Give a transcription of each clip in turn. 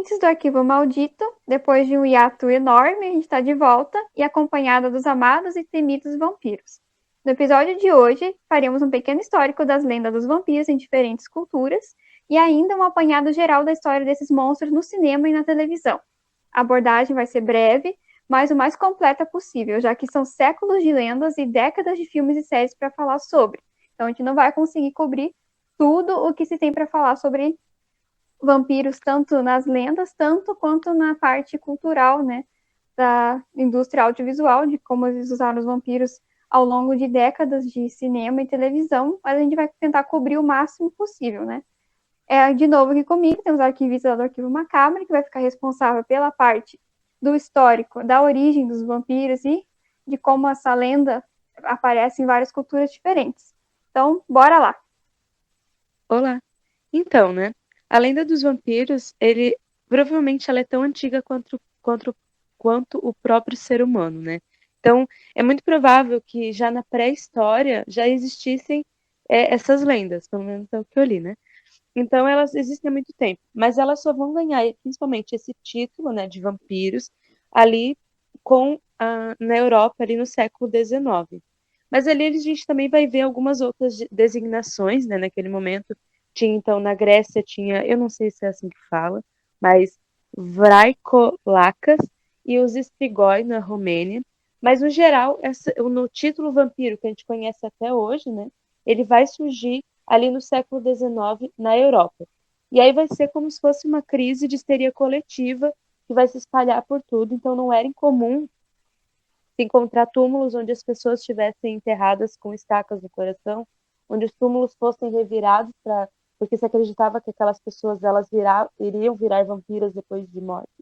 ouvintes do Arquivo Maldito, depois de um hiato enorme, a gente está de volta e acompanhada dos amados e temidos vampiros. No episódio de hoje, faremos um pequeno histórico das lendas dos vampiros em diferentes culturas e ainda um apanhado geral da história desses monstros no cinema e na televisão. A abordagem vai ser breve, mas o mais completa possível, já que são séculos de lendas e décadas de filmes e séries para falar sobre. Então a gente não vai conseguir cobrir tudo o que se tem para falar sobre vampiros, tanto nas lendas, tanto quanto na parte cultural, né, da indústria audiovisual, de como eles usaram os vampiros ao longo de décadas de cinema e televisão, mas a gente vai tentar cobrir o máximo possível, né. De novo aqui comigo, temos o arquivista do Arquivo Macabro, que vai ficar responsável pela parte do histórico, da origem dos vampiros e de como essa lenda aparece em várias culturas diferentes. Então, bora lá! Olá. Então, né? A lenda dos vampiros, provavelmente ela é tão antiga quanto o próprio ser humano, né? Então, é muito provável que já na pré-história já existissem essas lendas, pelo menos é o que eu li, né? Então, elas existem há muito tempo, mas elas só vão ganhar principalmente esse título, né, de vampiros ali na Europa, ali no século XIX. Mas ali a gente também vai ver algumas outras designações, né, naquele momento. Tinha, então, na Grécia, eu não sei se é assim que fala, mas Vraikolacas e os Strigoi na Romênia. Mas, no geral, no título vampiro que a gente conhece até hoje, né, ele vai surgir ali no século XIX na Europa. E aí vai ser como se fosse uma crise de histeria coletiva que vai se espalhar por tudo. Então, não era incomum se encontrar túmulos onde as pessoas estivessem enterradas com estacas no coração, onde os túmulos fossem revirados porque se acreditava que aquelas pessoas iriam virar vampiras depois de morte,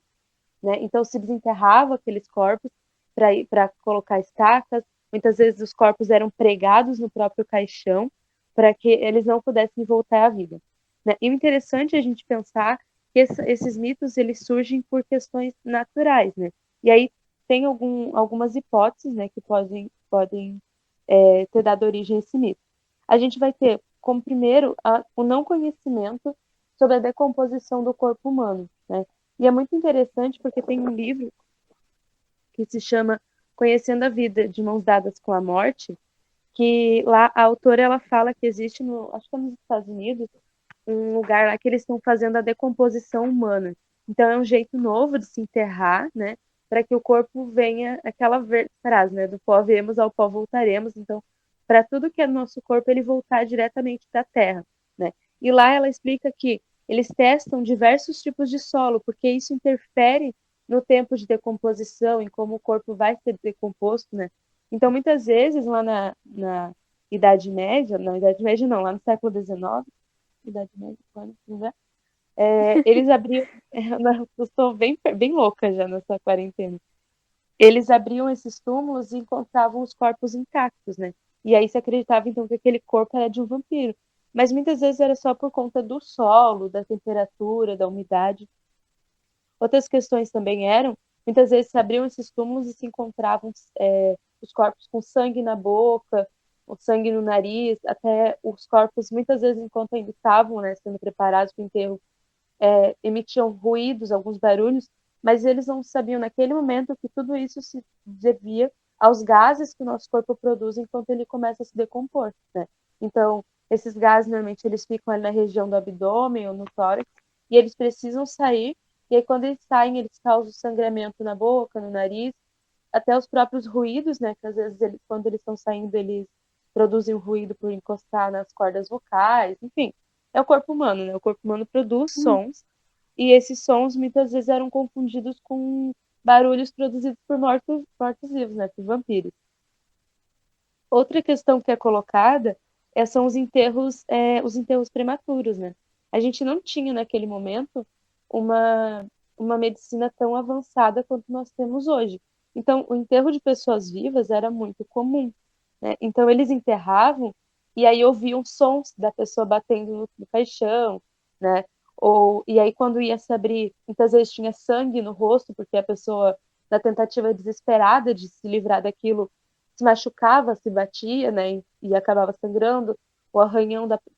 né? Então se desenterrava aqueles corpos para colocar estacas. Muitas vezes os corpos eram pregados no próprio caixão para que eles não pudessem voltar à vida, né? E o interessante é a gente pensar que esses mitos eles surgem por questões naturais, né? E aí tem algumas hipóteses, né, que podem ter dado origem a esse mito. A gente vai ter como primeiro o não conhecimento sobre a decomposição do corpo humano, né? E é muito interessante porque tem um livro que se chama Conhecendo a Vida de Mãos Dadas com a Morte, que lá a autora ela fala que existe acho que é nos Estados Unidos, um lugar lá que eles estão fazendo a decomposição humana. Então é um jeito novo de se enterrar, né? Para que o corpo venha aquela frase, né? Do pó viemos ao pó voltaremos. Então, para tudo que é nosso corpo, ele voltar diretamente da terra, né? E lá ela explica que eles testam diversos tipos de solo, porque isso interfere no tempo de decomposição, em como o corpo vai ser decomposto, né? Então, muitas vezes, lá na Idade Média, na Idade Média não, lá no século XIX, Idade Média, quando quiser. Eles abriam. Eu estou bem louca já nessa quarentena. Eles abriam esses túmulos e encontravam os corpos intactos, né? E aí se acreditava então que aquele corpo era de um vampiro. Mas muitas vezes era só por conta do solo, da temperatura, da umidade. Outras questões também muitas vezes se abriam esses túmulos e se encontravam os corpos com sangue na boca, o sangue no nariz, até os corpos, muitas vezes, enquanto ainda estavam, né, sendo preparados para o enterro, emitiam ruídos, alguns barulhos, mas eles não sabiam naquele momento que tudo isso se devia aos gases que o nosso corpo produz enquanto ele começa a se decompor, né? Então, esses gases, normalmente, eles ficam ali na região do abdômen ou no tórax, e eles precisam sair, e aí quando eles saem, eles causam sangramento na boca, no nariz, até os próprios ruídos, né? Que às vezes, quando eles estão saindo, eles produzem um ruído por encostar nas cordas vocais, enfim. É o corpo humano, né? O corpo humano produz sons, e esses sons muitas vezes eram confundidos com barulhos produzidos por mortos-vivos, né? Por vampiros. Outra questão que é colocada são os enterros prematuros, né? A gente não tinha naquele momento uma, uma medicina tão avançada quanto nós temos hoje. Então, o enterro de pessoas vivas era muito comum, né? Então, eles enterravam e aí ouviam sons da pessoa batendo no caixão, né? E aí, quando ia se abrir, muitas vezes tinha sangue no rosto, porque a pessoa, na tentativa desesperada de se livrar daquilo, se machucava, se batia, né, e acabava sangrando, ou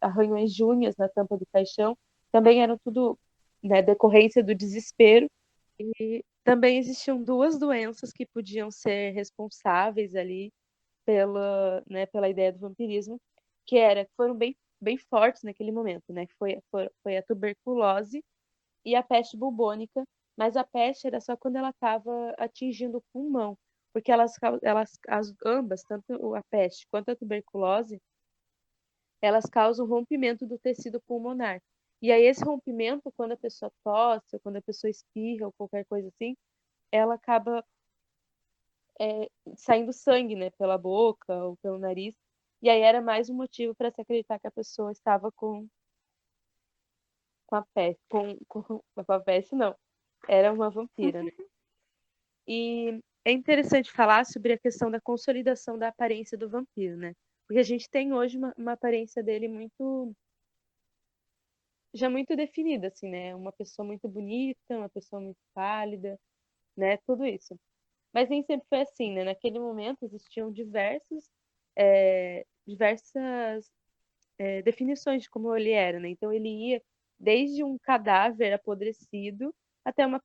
arranhões de unhas na tampa do caixão, também eram tudo né, decorrência do desespero. E também existiam duas doenças que podiam ser responsáveis ali pela ideia do vampirismo, foram bem fortes naquele momento, né? Que foi a tuberculose e a peste bubônica, mas a peste era só quando ela estava atingindo o pulmão, porque ambas, tanto a peste quanto a tuberculose, elas causam rompimento do tecido pulmonar. E aí esse rompimento, quando a pessoa tosse, ou quando a pessoa espirra, ou qualquer coisa assim, ela acaba saindo sangue, né, pela boca ou pelo nariz. E aí era mais um motivo para se acreditar que a pessoa estava com a peste, com a peste não, era uma vampira, né? E é interessante falar sobre a questão da consolidação da aparência do vampiro, né? Porque a gente tem hoje uma aparência dele já muito definida, assim, né? Uma pessoa muito bonita, uma pessoa muito pálida, né? Tudo isso. Mas nem sempre foi assim, né? Naquele momento existiam diversas definições de como ele era, né? Então ele ia desde um cadáver apodrecido até uma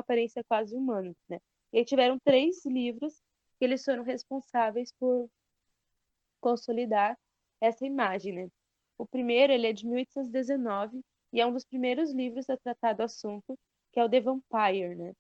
aparência quase humana, né? E aí tiveram três livros que eles foram responsáveis por consolidar essa imagem, né? O primeiro, ele é de 1819 e é um dos primeiros livros a tratar do assunto, que é o The Vampire, né?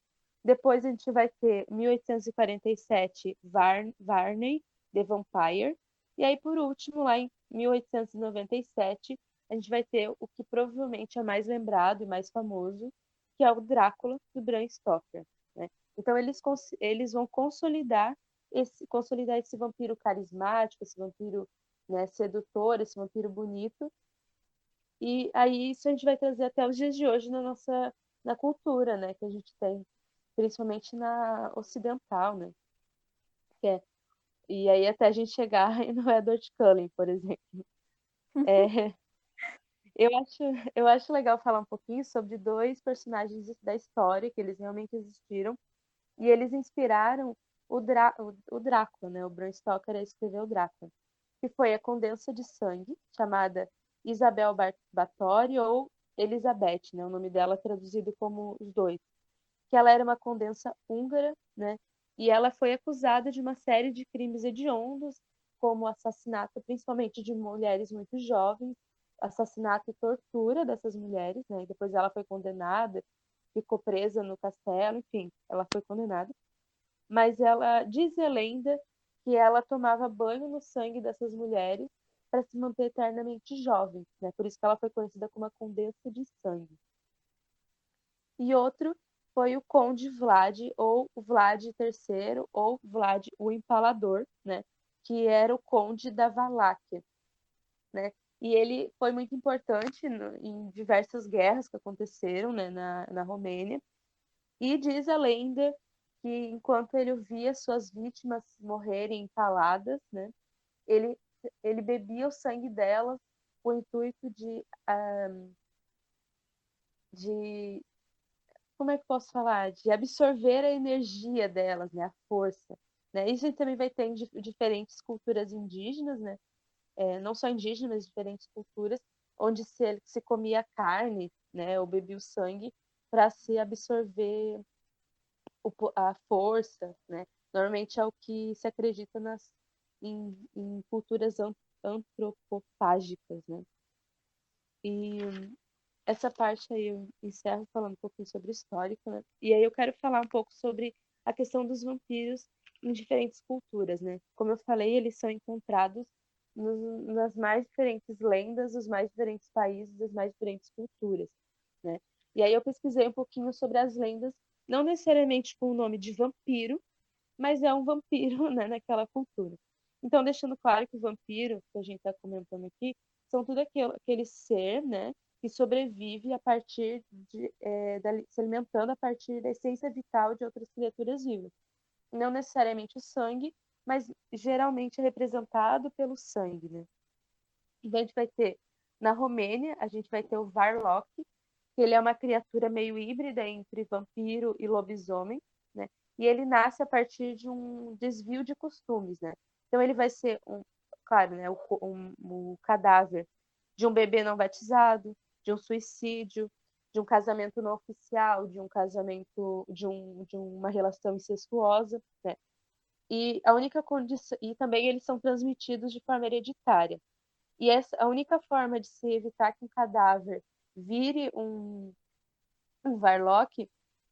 Depois a gente vai ter 1847, Varney, The Vampire. E aí, por último, lá em 1897, a gente vai ter o que provavelmente é mais lembrado e mais famoso, que é o Drácula, do Bram Stoker, né? Então, eles vão consolidar esse vampiro carismático, esse vampiro, né, sedutor, esse vampiro bonito. E aí isso a gente vai trazer até os dias de hoje na cultura, né, que a gente tem, principalmente na ocidental, né? Que é, e aí até a gente chegar no Edward Cullen, por exemplo. É, eu acho legal falar um pouquinho sobre dois personagens da história que eles realmente existiram e eles inspiraram o Drácula, né? O Bram Stoker a escrever o Drácula, que foi a condensa de sangue, chamada Isabel Báthory ou Elizabeth, né? O nome dela traduzido como os dois, que ela era uma condensa húngara, né? E ela foi acusada de uma série de crimes hediondos, como assassinato, principalmente de mulheres muito jovens, assassinato e tortura dessas mulheres, né? E depois ela foi condenada, ficou presa no castelo, enfim, ela foi condenada. Mas ela diz a lenda que ela tomava banho no sangue dessas mulheres para se manter eternamente jovem, né? Por isso que ela foi conhecida como a condensa de sangue. E outro foi o Conde Vlad, ou Vlad III, ou Vlad o Empalador, né? Que era o Conde da Valáquia, né? E ele foi muito importante em diversas guerras que aconteceram, né, na Romênia. E diz a lenda que enquanto ele via suas vítimas morrerem empaladas, né, ele, ele bebia o sangue delas com o intuito de como é que eu posso falar? De absorver a energia delas, né? A força. Né? Isso a gente também vai ter em diferentes culturas indígenas, né? Não só indígenas, mas diferentes culturas, onde se comia carne, né? Ou bebia o sangue para se absorver a força, né? Normalmente é o que se acredita em culturas antropofágicas, né? E essa parte aí eu encerro falando um pouquinho sobre o histórico, né? E aí eu quero falar um pouco sobre a questão dos vampiros em diferentes culturas, né? Como eu falei, eles são encontrados nas mais diferentes lendas, dos mais diferentes países, das mais diferentes culturas, né? E aí eu pesquisei um pouquinho sobre as lendas, não necessariamente com o nome de vampiro, mas é um vampiro, né, naquela cultura. Então, deixando claro que o vampiro, que a gente está comentando aqui, são tudo aquele ser, né, que sobrevive a partir se alimentando a partir da essência vital de outras criaturas vivas. Não necessariamente o sangue, mas geralmente é representado pelo sangue, né? Então, a gente vai ter, na Romênia, a gente vai ter o Varlock, que ele é uma criatura meio híbrida entre vampiro e lobisomem, né? E ele nasce a partir de um desvio de costumes, né? Então ele vai ser claro, né, o cadáver de um bebê não batizado, de um suicídio, de um casamento não oficial, de um casamento, de uma relação incestuosa, né? E a única condição, e também eles são transmitidos de forma hereditária. E a única forma de se evitar que um cadáver vire um Varlock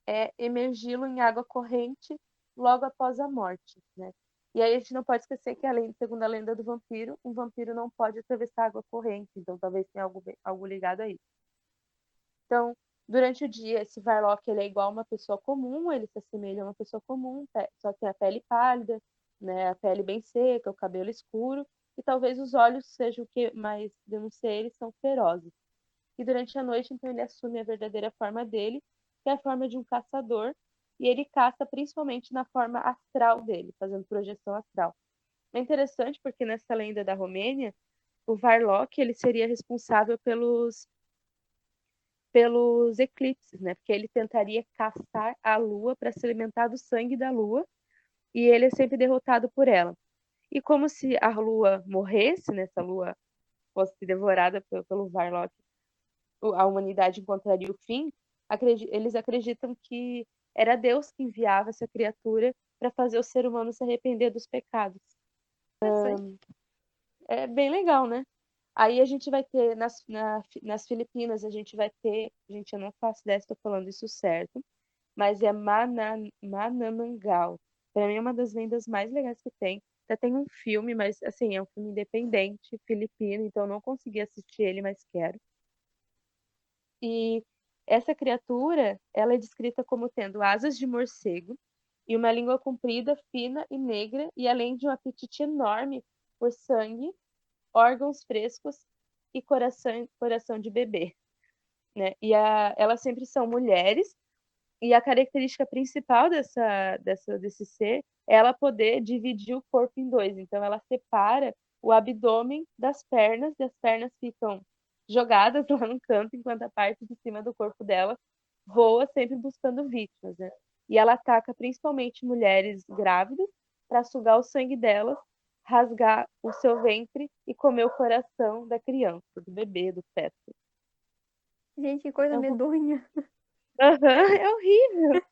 é emergi-lo em água corrente logo após a morte, né? E aí a gente não pode esquecer que, segundo a lenda do vampiro, um vampiro não pode atravessar água corrente, então talvez tenha algo ligado a isso. Então, durante o dia, esse Varlock ele é igual a uma pessoa comum, ele se assemelha a uma pessoa comum, só tem a pele pálida, né, a pele bem seca, o cabelo escuro, e talvez os olhos sejam o que mais denuncia eles, são ferozes. E durante a noite, então, ele assume a verdadeira forma dele, que é a forma de um caçador, e ele caça principalmente na forma astral dele, fazendo projeção astral. É interessante porque nessa lenda da Romênia, o Varlock ele seria responsável pelos eclipses, né? Porque ele tentaria caçar a lua para se alimentar do sangue da lua, e ele é sempre derrotado por ela. E como se a lua morresse, né? Se a lua fosse devorada pelo Varlock, a humanidade encontraria o fim. Eles acreditam que era Deus que enviava essa criatura para fazer o ser humano se arrepender dos pecados. É bem legal, né? Aí a gente vai ter, nas Filipinas, a gente vai ter, gente, eu não faço ideia se estou falando isso certo, mas é Manamangal. Para mim é uma das lendas mais legais que tem. Até tem um filme, mas assim, é um filme independente, filipino, então eu não consegui assistir ele, mas quero. E essa criatura, ela é descrita como tendo asas de morcego e uma língua comprida, fina e negra, e além de um apetite enorme por sangue, órgãos frescos e coração de bebê, né? Elas sempre são mulheres, e a característica principal desse ser é ela poder dividir o corpo em dois. Então, ela separa o abdômen das pernas, e as pernas ficam jogadas lá no canto, enquanto a parte de cima do corpo dela voa, sempre buscando vítimas, né? E ela ataca principalmente mulheres grávidas para sugar o sangue delas, rasgar o seu ventre e comer o coração da criança, do bebê, do feto. Gente, que coisa É, medonha. é horrível.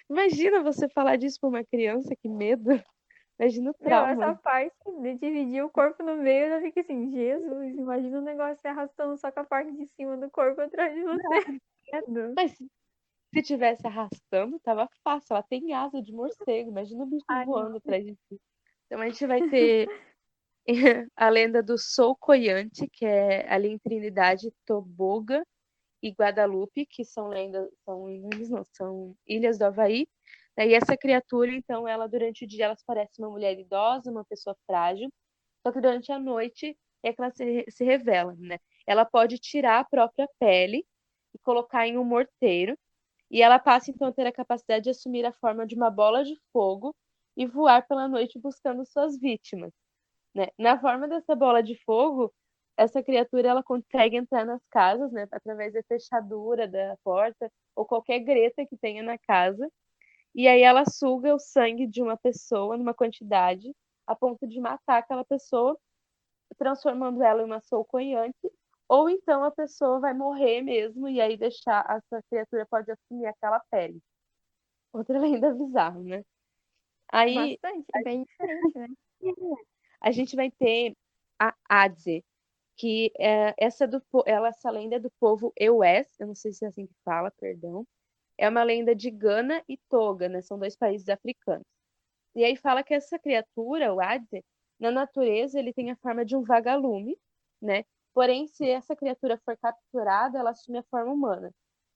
Imagina você falar disso pra uma criança, que medo. Imagina o Meu, essa trauma. parte de dividir o corpo no meio, eu já fico assim, Jesus, imagina o negócio se arrastando só com a parte de cima do corpo atrás de você. Medo. Mas se tivesse arrastando, tava fácil. Ela tem asa de morcego. Imagina o bicho Ai, não. voando atrás de si. Então a gente vai ter a lenda do Sol Coiante, que é ali em Trinidade, Toboga e Guadalupe, que são lendas, são ilhas do Havaí. E essa criatura, então, ela durante o dia ela parece uma mulher idosa, uma pessoa frágil, só que durante a noite é que ela se revela, né? Ela pode tirar a própria pele e colocar em um morteiro, e ela passa então a ter a capacidade de assumir a forma de uma bola de fogo e voar pela noite buscando suas vítimas, né? Na forma dessa bola de fogo, essa criatura ela consegue entrar nas casas, né, através da fechadura da porta ou qualquer greta que tenha na casa, e aí ela suga o sangue de uma pessoa numa quantidade a ponto de matar aquela pessoa, transformando ela em uma solcoiante, ou então a pessoa vai morrer mesmo e aí deixar essa criatura pode assumir aquela pele. Outra lenda bizarra, né? Aí Bastante, bem diferente, né? a gente vai ter a Adze, que essa lenda é do povo Eués, eu não sei se é assim que fala, perdão. É uma lenda de Gana e Toga, né? São dois países africanos. E aí fala que essa criatura, o Adze, na natureza ele tem a forma de um vagalume, né? Porém, se essa criatura for capturada, ela assume a forma humana,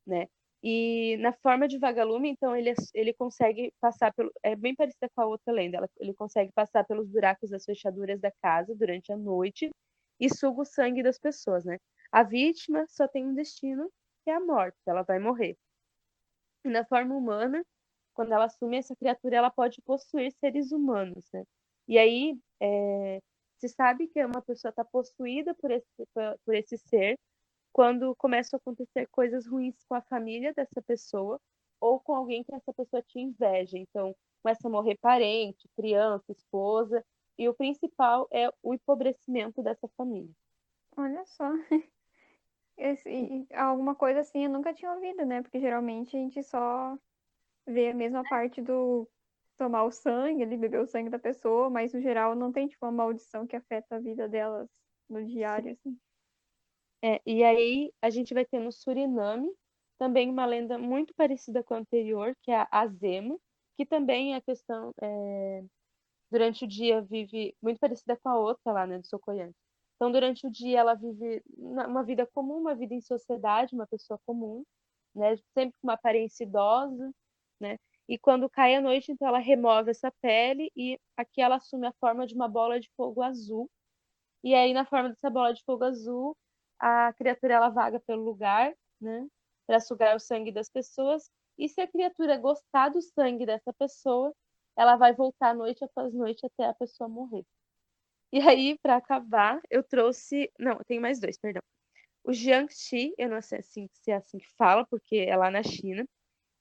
né? E na forma de vagalume, então, ele consegue passar pelo. É bem parecida com a outra lenda. Ele consegue passar pelos buracos das fechaduras da casa durante a noite e suga o sangue das pessoas, né? A vítima só tem um destino, que é a morte. Ela vai morrer. E na forma humana, quando ela assume essa criatura, ela pode possuir seres humanos, né? E aí, se sabe que uma pessoa está possuída por esse ser quando começam a acontecer coisas ruins com a família dessa pessoa ou com alguém que essa pessoa tinha inveja. Então, começa a morrer parente, criança, esposa, e o principal é o empobrecimento dessa família. Olha só. Alguma coisa assim eu nunca tinha ouvido, né? Porque geralmente a gente só vê a mesma parte do tomar o sangue, ali, beber o sangue da pessoa, mas no geral não tem, tipo, uma maldição que afeta a vida delas no diário, assim. E aí a gente vai ter no Suriname também uma lenda muito parecida com a anterior, que é a Azema, que também é a questão, durante o dia vive muito parecida com a outra lá, né, do Socoyante. Então, durante o dia ela vive uma vida comum, uma vida em sociedade, uma pessoa comum, né, sempre com uma aparência idosa, né? E quando cai a noite, então ela remove essa pele e aqui ela assume a forma de uma bola de fogo azul. E aí, na forma dessa bola de fogo azul, a criatura ela vaga pelo lugar, né, para sugar o sangue das pessoas. E se a criatura gostar do sangue dessa pessoa, ela vai voltar noite após noite até a pessoa morrer. E aí, para acabar, eu trouxe. Não, tem mais dois, perdão. O Jiangxi, eu não sei se é assim que fala, porque é lá na China.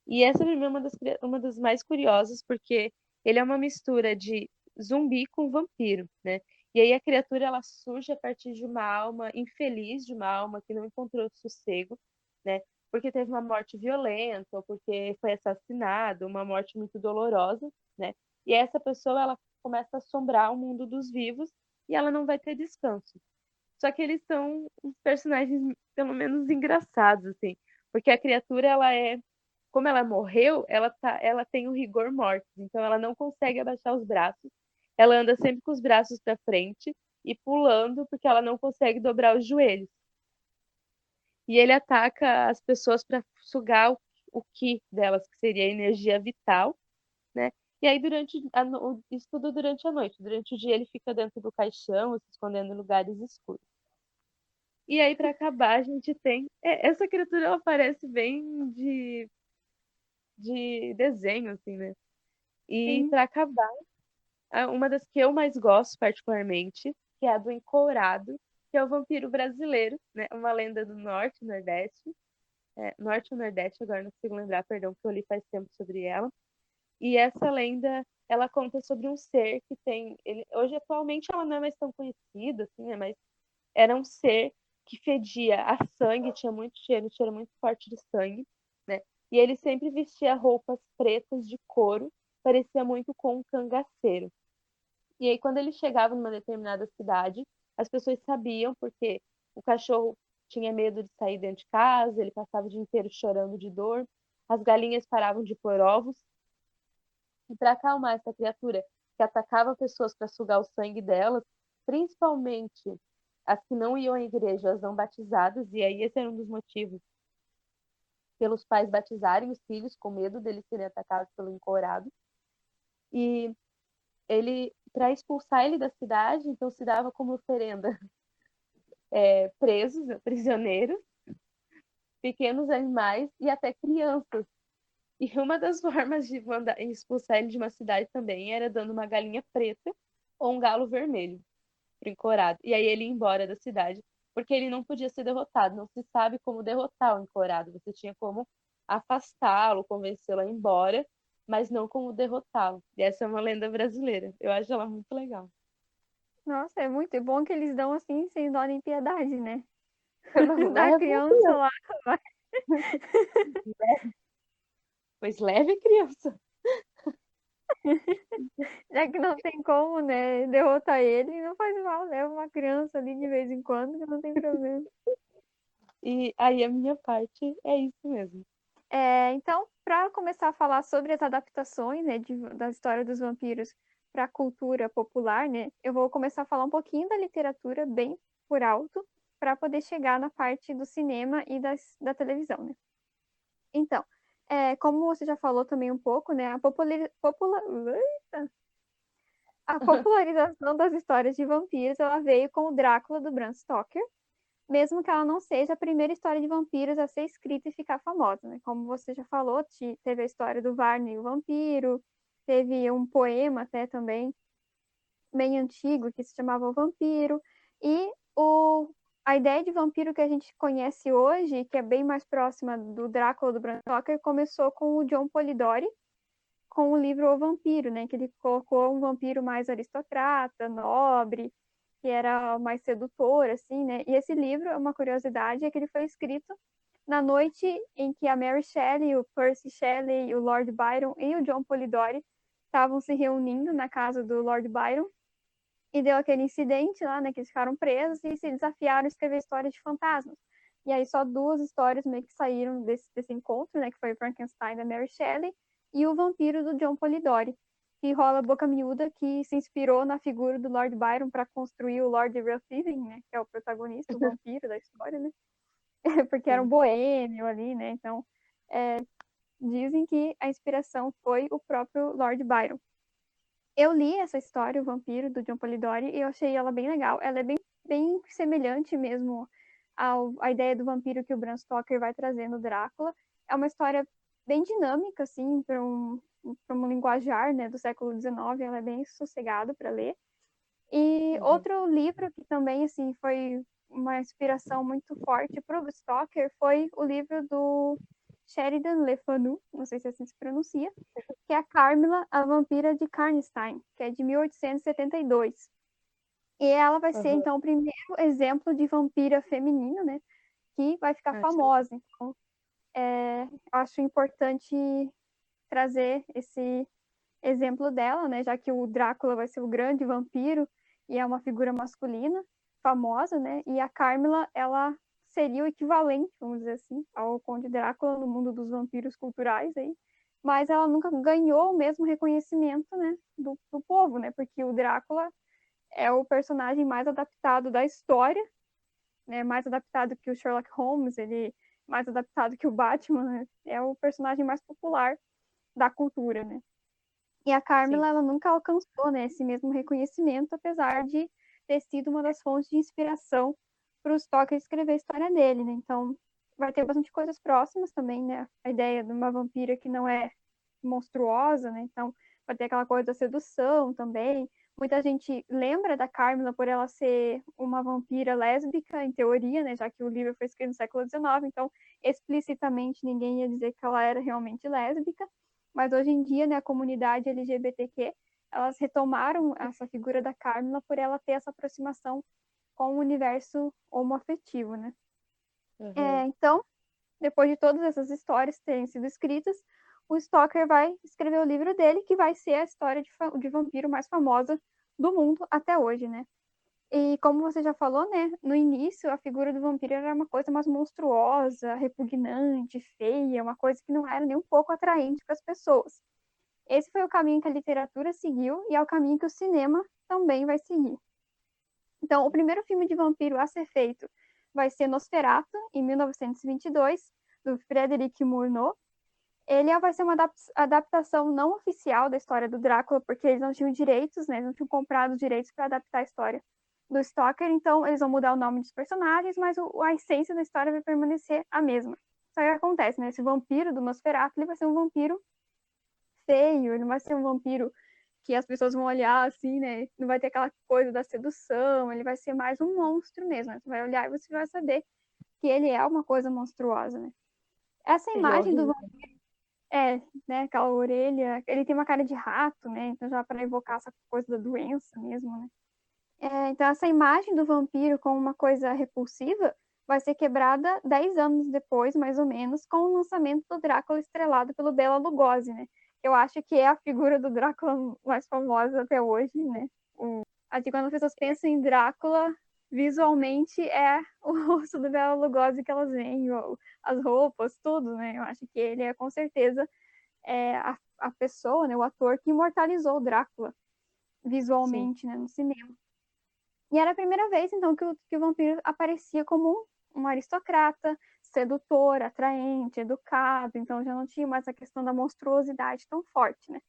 E essa pra mim é uma das mais curiosas, porque ele é uma mistura de zumbi com vampiro, né? E aí a criatura ela surge a partir de uma alma infeliz, de uma alma que não encontrou sossego, né? Porque teve uma morte violenta, ou porque foi assassinado, uma morte muito dolorosa, né? E essa pessoa ela começa a assombrar o mundo dos vivos e ela não vai ter descanso. Só que eles são uns personagens pelo menos engraçados, assim, porque a criatura ela é como ela morreu, ela tem o rigor mortis, então ela não consegue abaixar os braços. Ela anda sempre com os braços para frente e pulando porque ela não consegue dobrar os joelhos. E ele ataca as pessoas para sugar o ki delas, que seria a energia vital, né? E aí isso tudo durante a noite. Durante o dia ele fica dentro do caixão, se escondendo em lugares escuros. E aí para acabar a gente tem essa criatura ela parece bem de desenho assim, né? E Sim. para acabar, uma das que eu mais gosto particularmente, que é a do Encourado, que é o vampiro brasileiro, né? Uma lenda do norte, nordeste, norte ou nordeste, agora não consigo lembrar, perdão, porque eu li faz tempo sobre ela. E essa lenda, ela conta sobre um ser que tem, hoje atualmente ela não é mais tão conhecida, assim, né? Mas era um ser que fedia a sangue, tinha muito cheiro, um cheiro muito forte de sangue, né? E ele sempre vestia roupas pretas de couro, parecia muito com um cangaceiro. E aí, quando ele chegava numa determinada cidade, as pessoas sabiam, porque o cachorro tinha medo de sair dentro de casa, ele passava o dia inteiro chorando de dor, as galinhas paravam de pôr ovos. E para acalmar essa criatura que atacava pessoas para sugar o sangue delas, principalmente as que não iam à igreja, as não batizadas, e aí esse era um dos motivos pelos pais batizarem os filhos com medo deles serem atacados pelo encorado. E ele, para expulsar ele da cidade, então se dava como oferenda presos, prisioneiros, pequenos animais e até crianças. E uma das formas de expulsar ele de uma cidade também era dando uma galinha preta ou um galo vermelho pro encorado. E aí ele ia embora da cidade, porque ele não podia ser derrotado. Não se sabe como derrotar o encorado. Você tinha como afastá-lo, convencê-lo a ir embora, mas não como derrotá-lo. E essa é uma lenda brasileira. Eu acho ela muito legal. Nossa, é muito bom que eles dão assim, sem dó nem piedade, né? Não Da leva, criança lá, pois leve, criança. já que não tem como, né, derrotar ele, não faz mal, leva uma criança ali de vez em quando, que não tem problema. E aí a minha parte é isso mesmo. Então, para começar a falar sobre as adaptações, né, da história dos vampiros para a cultura popular, né, eu vou começar a falar um pouquinho da literatura bem por alto, para poder chegar na parte do cinema e da televisão, né? Então, como você já falou também um pouco, né, a popularização das histórias de vampiros, ela veio com o Drácula do Bram Stoker, mesmo que ela não seja a primeira história de vampiros a ser escrita e ficar famosa, né? Como você já falou, teve a história do Varney o vampiro, teve um poema até também, bem antigo, que se chamava O Vampiro, e a ideia de vampiro que a gente conhece hoje, que é bem mais próxima do Drácula do Bram Stoker, começou com o John Polidori, com o livro O Vampiro, né? Que ele colocou um vampiro mais aristocrata, nobre, que era mais sedutor, assim, né? E esse livro, uma curiosidade, é que ele foi escrito na noite em que a Mary Shelley, o Percy Shelley, o Lord Byron e o John Polidori estavam se reunindo na casa do Lord Byron e deu aquele incidente lá, né, que eles ficaram presos e se desafiaram a escrever histórias de fantasmas. E aí só 2 histórias meio que saíram desse encontro, né, que foi o Frankenstein da Mary Shelley e o Vampiro do John Polidori, que rola boca miúda, que se inspirou na figura do Lord Byron para construir o Lord Ruthven, né, que é o protagonista, o vampiro da história, né, porque era um Sim. boêmio ali, né, então dizem que a inspiração foi o próprio Lord Byron. Eu li essa história, O Vampiro, do John Polidori, e eu achei ela bem legal. Ela é bem semelhante mesmo à ideia do vampiro que o Bram Stoker vai trazer no Drácula. É uma história bem dinâmica, assim, para um linguajar, né, do século XIX. Ela é bem sossegada para ler. E Uhum. outro livro que também, assim, foi uma inspiração muito forte para o Stoker foi o livro do Sheridan Le Fanu, não sei se assim se pronuncia, que é a Carmila, a Vampira de Karnstein, que é de 1872. E ela vai ser, Aham. então, o primeiro exemplo de vampira feminina, né, que vai ficar Ah, isso é famosa. Então, acho importante trazer esse exemplo dela, né, já que o Drácula vai ser o grande vampiro e é uma figura masculina famosa, né, e a Carmila, ela seria o equivalente, vamos dizer assim, ao Conde Drácula no mundo dos vampiros culturais aí, mas ela nunca ganhou o mesmo reconhecimento, né, do povo, né, porque o Drácula é o personagem mais adaptado da história, né, mais adaptado que o Sherlock Holmes, ele mais adaptado que o Batman, né, é o personagem mais popular da cultura, né. E a sim. Carmela, ela nunca alcançou, né, esse mesmo reconhecimento, apesar de ter sido uma das fontes de inspiração para o Stoker escrever a história dele, né? Então, vai ter bastante coisas próximas também, né? A ideia de uma vampira que não é monstruosa, né? Então, vai ter aquela coisa da sedução também. Muita gente lembra da Carmela por ela ser uma vampira lésbica, em teoria, né? Já que o livro foi escrito no século XIX, então, explicitamente, ninguém ia dizer que ela era realmente lésbica. Mas hoje em dia, né, a comunidade LGBTQ, elas retomaram essa figura da Carmila por ela ter essa aproximação com o universo homoafetivo, né? Aham. Então, depois de todas essas histórias terem sido escritas, o Stoker vai escrever o livro dele, que vai ser a história de vampiro mais famosa do mundo até hoje, né? E como você já falou, né, no início a figura do vampiro era uma coisa mais monstruosa, repugnante, feia, uma coisa que não era nem um pouco atraente para as pessoas. Esse foi o caminho que a literatura seguiu e é o caminho que o cinema também vai seguir. Então, o primeiro filme de vampiro a ser feito vai ser Nosferatu, em 1922, do Frederic Murnau. Ele vai ser uma adaptação não oficial da história do Drácula, porque eles não tinham direitos, né? Eles não tinham comprado os direitos para adaptar a história do Stoker, então eles vão mudar o nome dos personagens, mas a essência da história vai permanecer a mesma. Só que acontece, né? Esse vampiro do Nosferatu, ele vai ser um vampiro feio, ele não vai ser um vampiro que as pessoas vão olhar assim, né? Não vai ter aquela coisa da sedução, ele vai ser mais um monstro mesmo. Né? Você vai olhar e você vai saber que ele é uma coisa monstruosa, né? Essa Ele é imagem do horrível. vampiro né, aquela orelha, ele tem uma cara de rato, né? Então já para evocar essa coisa da doença mesmo, né? Então essa imagem do vampiro como uma coisa repulsiva vai ser quebrada 10 anos depois, mais ou menos, com o lançamento do Drácula estrelado pelo Bela Lugosi, né? Eu acho que é a figura do Drácula mais famosa até hoje, né? Acho quando as pessoas pensam em Drácula, visualmente é o rosto do Bela Lugosi que elas veem, as roupas, tudo, né? Eu acho que ele é com certeza a pessoa, né, o ator que imortalizou o Drácula Sim. visualmente, né, no cinema. E era a primeira vez, então, que o vampiro aparecia como um aristocrata, sedutor, atraente, educado, então já não tinha mais a questão da monstruosidade tão forte, né?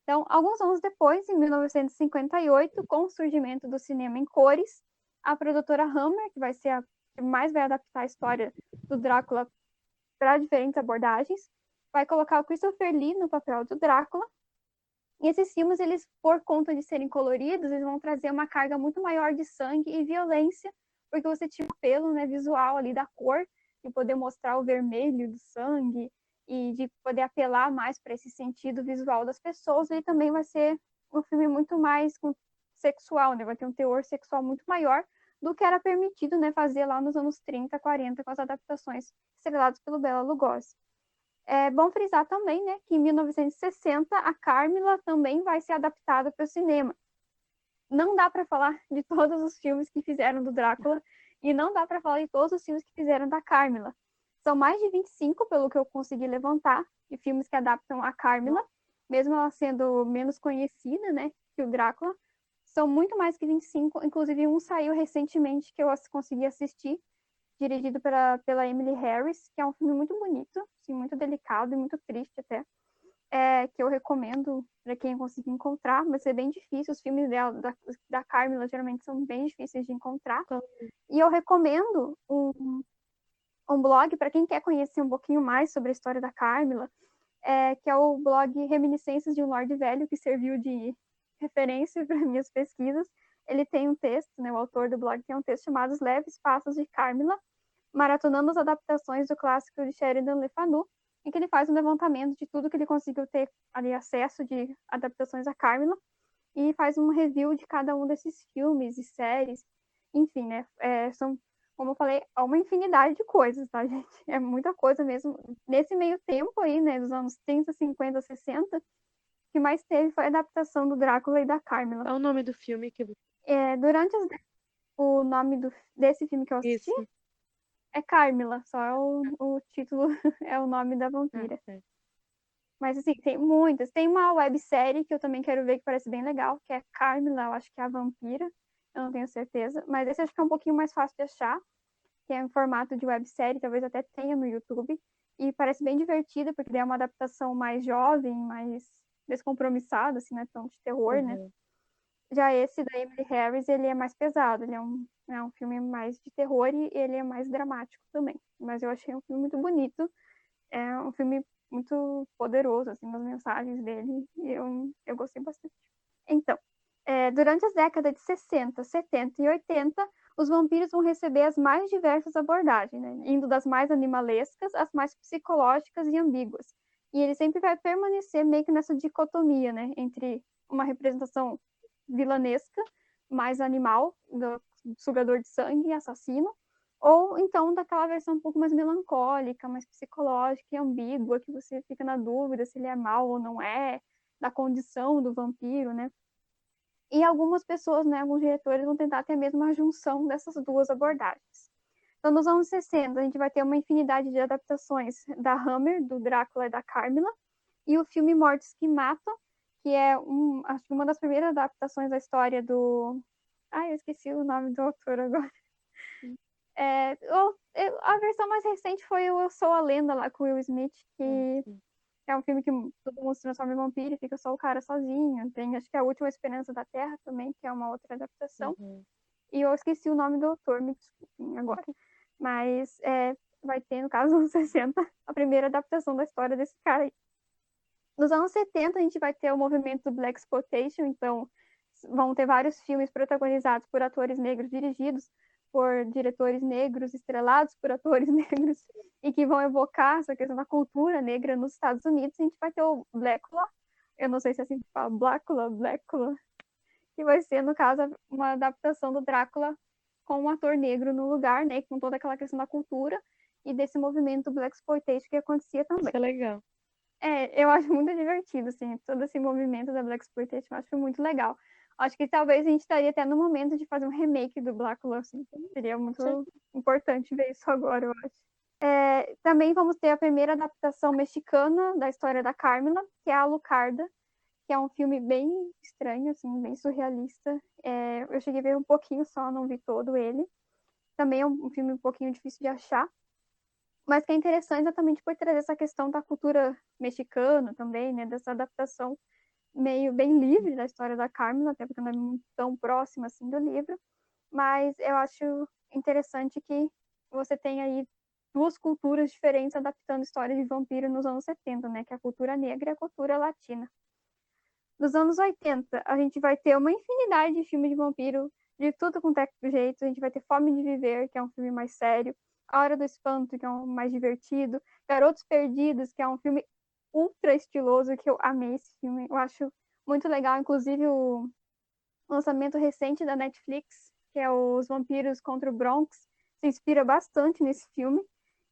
Então, alguns anos depois, em 1958, com o surgimento do cinema em cores, a produtora Hammer, que vai ser a que mais vai adaptar a história do Drácula para diferentes abordagens, vai colocar o Christopher Lee no papel do Drácula. E esses filmes, eles, por conta de serem coloridos, eles vão trazer uma carga muito maior de sangue e violência, porque você tinha o apelo, né, visual ali da cor, de poder mostrar o vermelho do sangue e de poder apelar mais para esse sentido visual das pessoas. Ele também vai ser um filme muito mais com sexual, né? Vai ter um teor sexual muito maior do que era permitido, né, fazer lá nos anos 30, 40, com as adaptações estreladas pelo Bela Lugosi. É bom frisar também, né, que em 1960 a Carmila também vai ser adaptada para o cinema. Não dá para falar de todos os filmes que fizeram do Drácula e não dá para falar de todos os filmes que fizeram da Carmila. São mais de 25, pelo que eu consegui levantar, de filmes que adaptam a Carmila, mesmo ela sendo menos conhecida, né, que o Drácula. São muito mais que 25, inclusive um saiu recentemente que eu consegui assistir, dirigido pela Emily Harris, que é um filme muito bonito, assim, muito delicado e muito triste até, que eu recomendo para quem conseguir encontrar, mas é bem difícil, os filmes dela, da Carmila geralmente são bem difíceis de encontrar, e eu recomendo um blog para quem quer conhecer um pouquinho mais sobre a história da Carmila, que é o blog Reminiscências de um Lorde Velho, que serviu de referência para minhas pesquisas. Ele tem um texto, né, o autor do blog tem um texto chamado Os Leves Passos de Carmila, maratonando as adaptações do clássico de Sheridan Le Fanu, em que ele faz um levantamento de tudo que ele conseguiu ter ali acesso de adaptações a Carmila, e faz um review de cada um desses filmes e séries. Enfim, né, são, como eu falei, uma infinidade de coisas, tá, gente? É muita coisa mesmo. Nesse meio tempo aí, né, dos anos 30, 50, 60, o que mais teve foi a adaptação do Drácula e da Carmila. Qual o nome do filme que Durante o nome desse filme que eu assisti Isso. é Carmila, só é o título, é o nome da vampira. Mas assim, tem muitas. Tem uma websérie que eu também quero ver que parece bem legal, que é Carmila, eu acho que é a vampira, eu não tenho certeza. Mas esse acho que é um pouquinho mais fácil de achar, que é em formato de websérie, talvez até tenha no YouTube. E parece bem divertida, porque é uma adaptação mais jovem, mais descompromissada, assim, não é tão de terror, né? Já esse da Emily Harris, ele é mais pesado, ele é um filme mais de terror e ele é mais dramático também. Mas eu achei um filme muito bonito, é um filme muito poderoso, assim, nas mensagens dele, e eu gostei bastante. Então, durante as décadas de 60, 70 e 80, os vampiros vão receber as mais diversas abordagens, né? Indo das mais animalescas às mais psicológicas e ambíguas. E ele sempre vai permanecer meio que nessa dicotomia, né? Entre uma representação vilanesca, mais animal, do sugador de sangue e assassino, ou então daquela versão um pouco mais melancólica, mais psicológica e ambígua, que você fica na dúvida se ele é mau ou não é, da condição do vampiro, né? E algumas pessoas, né, alguns diretores vão tentar ter a mesma junção dessas duas abordagens. Então, nos anos 60, a gente vai ter uma infinidade de adaptações da Hammer, do Drácula e da Carmila, e o filme Mortos que Matam, que é acho que uma das primeiras adaptações da história do... eu esqueci o nome do autor agora. A versão mais recente foi o Eu Sou a Lenda, lá com o Will Smith, que é um filme que todo mundo se transforma em vampiro e fica só o cara sozinho. Tem, acho que é A Última Esperança da Terra também, que é uma outra adaptação. E eu esqueci o nome do autor, me desculpem agora. Mas vai ter, no caso, nos 60, a primeira adaptação da história desse cara aí. Nos anos 70, a gente vai ter o movimento do Black Exploitation, então vão ter vários filmes protagonizados por atores negros, dirigidos por diretores negros, estrelados por atores negros, e que vão evocar essa questão da cultura negra nos Estados Unidos. A gente vai ter o Blackula, eu não sei se é assim que fala, Blackula, que vai ser, no caso, uma adaptação do Drácula com um ator negro no lugar, né, com toda aquela questão da cultura e desse movimento Black Exploitation que acontecia também. Isso é legal. Eu acho muito divertido, assim, todo esse movimento da Black Exploitation, eu acho muito legal. Acho que talvez a gente estaria até no momento de fazer um remake do Drácula, assim, seria muito importante ver isso agora, eu acho. Também vamos ter a primeira adaptação mexicana da história da Carmila, que é a Alucarda, que é um filme bem estranho, assim, bem surrealista. Eu cheguei a ver um pouquinho só, não vi todo ele. Também é um filme um pouquinho difícil de achar, mas que é interessante exatamente por trazer essa questão da cultura mexicana também, né, dessa adaptação meio bem livre da história da Carmila, até porque não é tão próxima assim do livro, mas eu acho interessante que você tem aí duas culturas diferentes adaptando história de vampiro nos anos 70, né, que é a cultura negra e a cultura latina. Nos anos 80, a gente vai ter uma infinidade de filmes de vampiro, de tudo com jeito. A gente vai ter Fome de Viver, que é um filme mais sério, A Hora do Espanto, que é um mais divertido, Garotos Perdidos, que é um filme ultra estiloso, que eu amei esse filme. Eu acho muito legal, inclusive o lançamento recente da Netflix, que é Os Vampiros contra o Bronx, se inspira bastante nesse filme.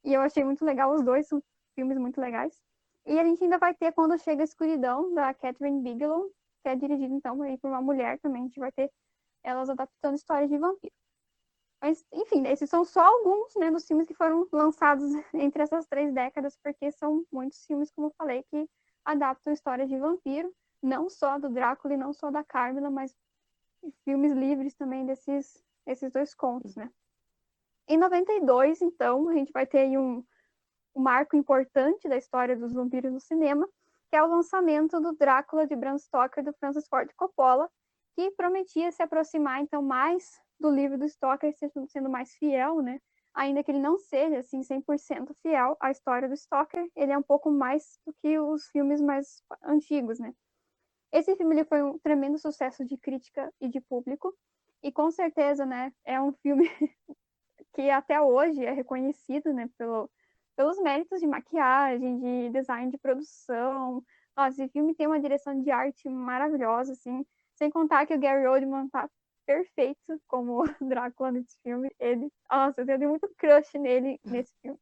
E eu achei muito legal, os dois são filmes muito legais. E a gente ainda vai ter Quando Chega a Escuridão, da Catherine Bigelow, que é dirigido então aí por uma mulher também. A gente vai ter elas adaptando histórias de vampiro. Mas, enfim, esses são só alguns, né, dos filmes que foram lançados entre essas 3 décadas, porque são muitos filmes, como eu falei, que adaptam histórias de vampiro, não só do Drácula e não só da Carmila, mas filmes livres também desses dois contos, né? Em 92, então, a gente vai ter aí um marco importante da história dos vampiros no cinema, que é o lançamento do Drácula de Bram Stoker, do Francis Ford Coppola, que prometia se aproximar, então, mais do livro do Stoker, sendo mais fiel, né? Ainda que ele não seja, assim, 100% fiel à história do Stoker, ele é um pouco mais do que os filmes mais antigos, né? Esse filme ele foi um tremendo sucesso de crítica e de público, e com certeza, né, é um filme que até hoje é reconhecido, né, pelos méritos de maquiagem, de design de produção. Nossa, esse filme tem uma direção de arte maravilhosa, assim, sem contar que o Gary Oldman tá perfeito como Drácula nesse filme. Nossa, eu tenho muito crush nele nesse filme.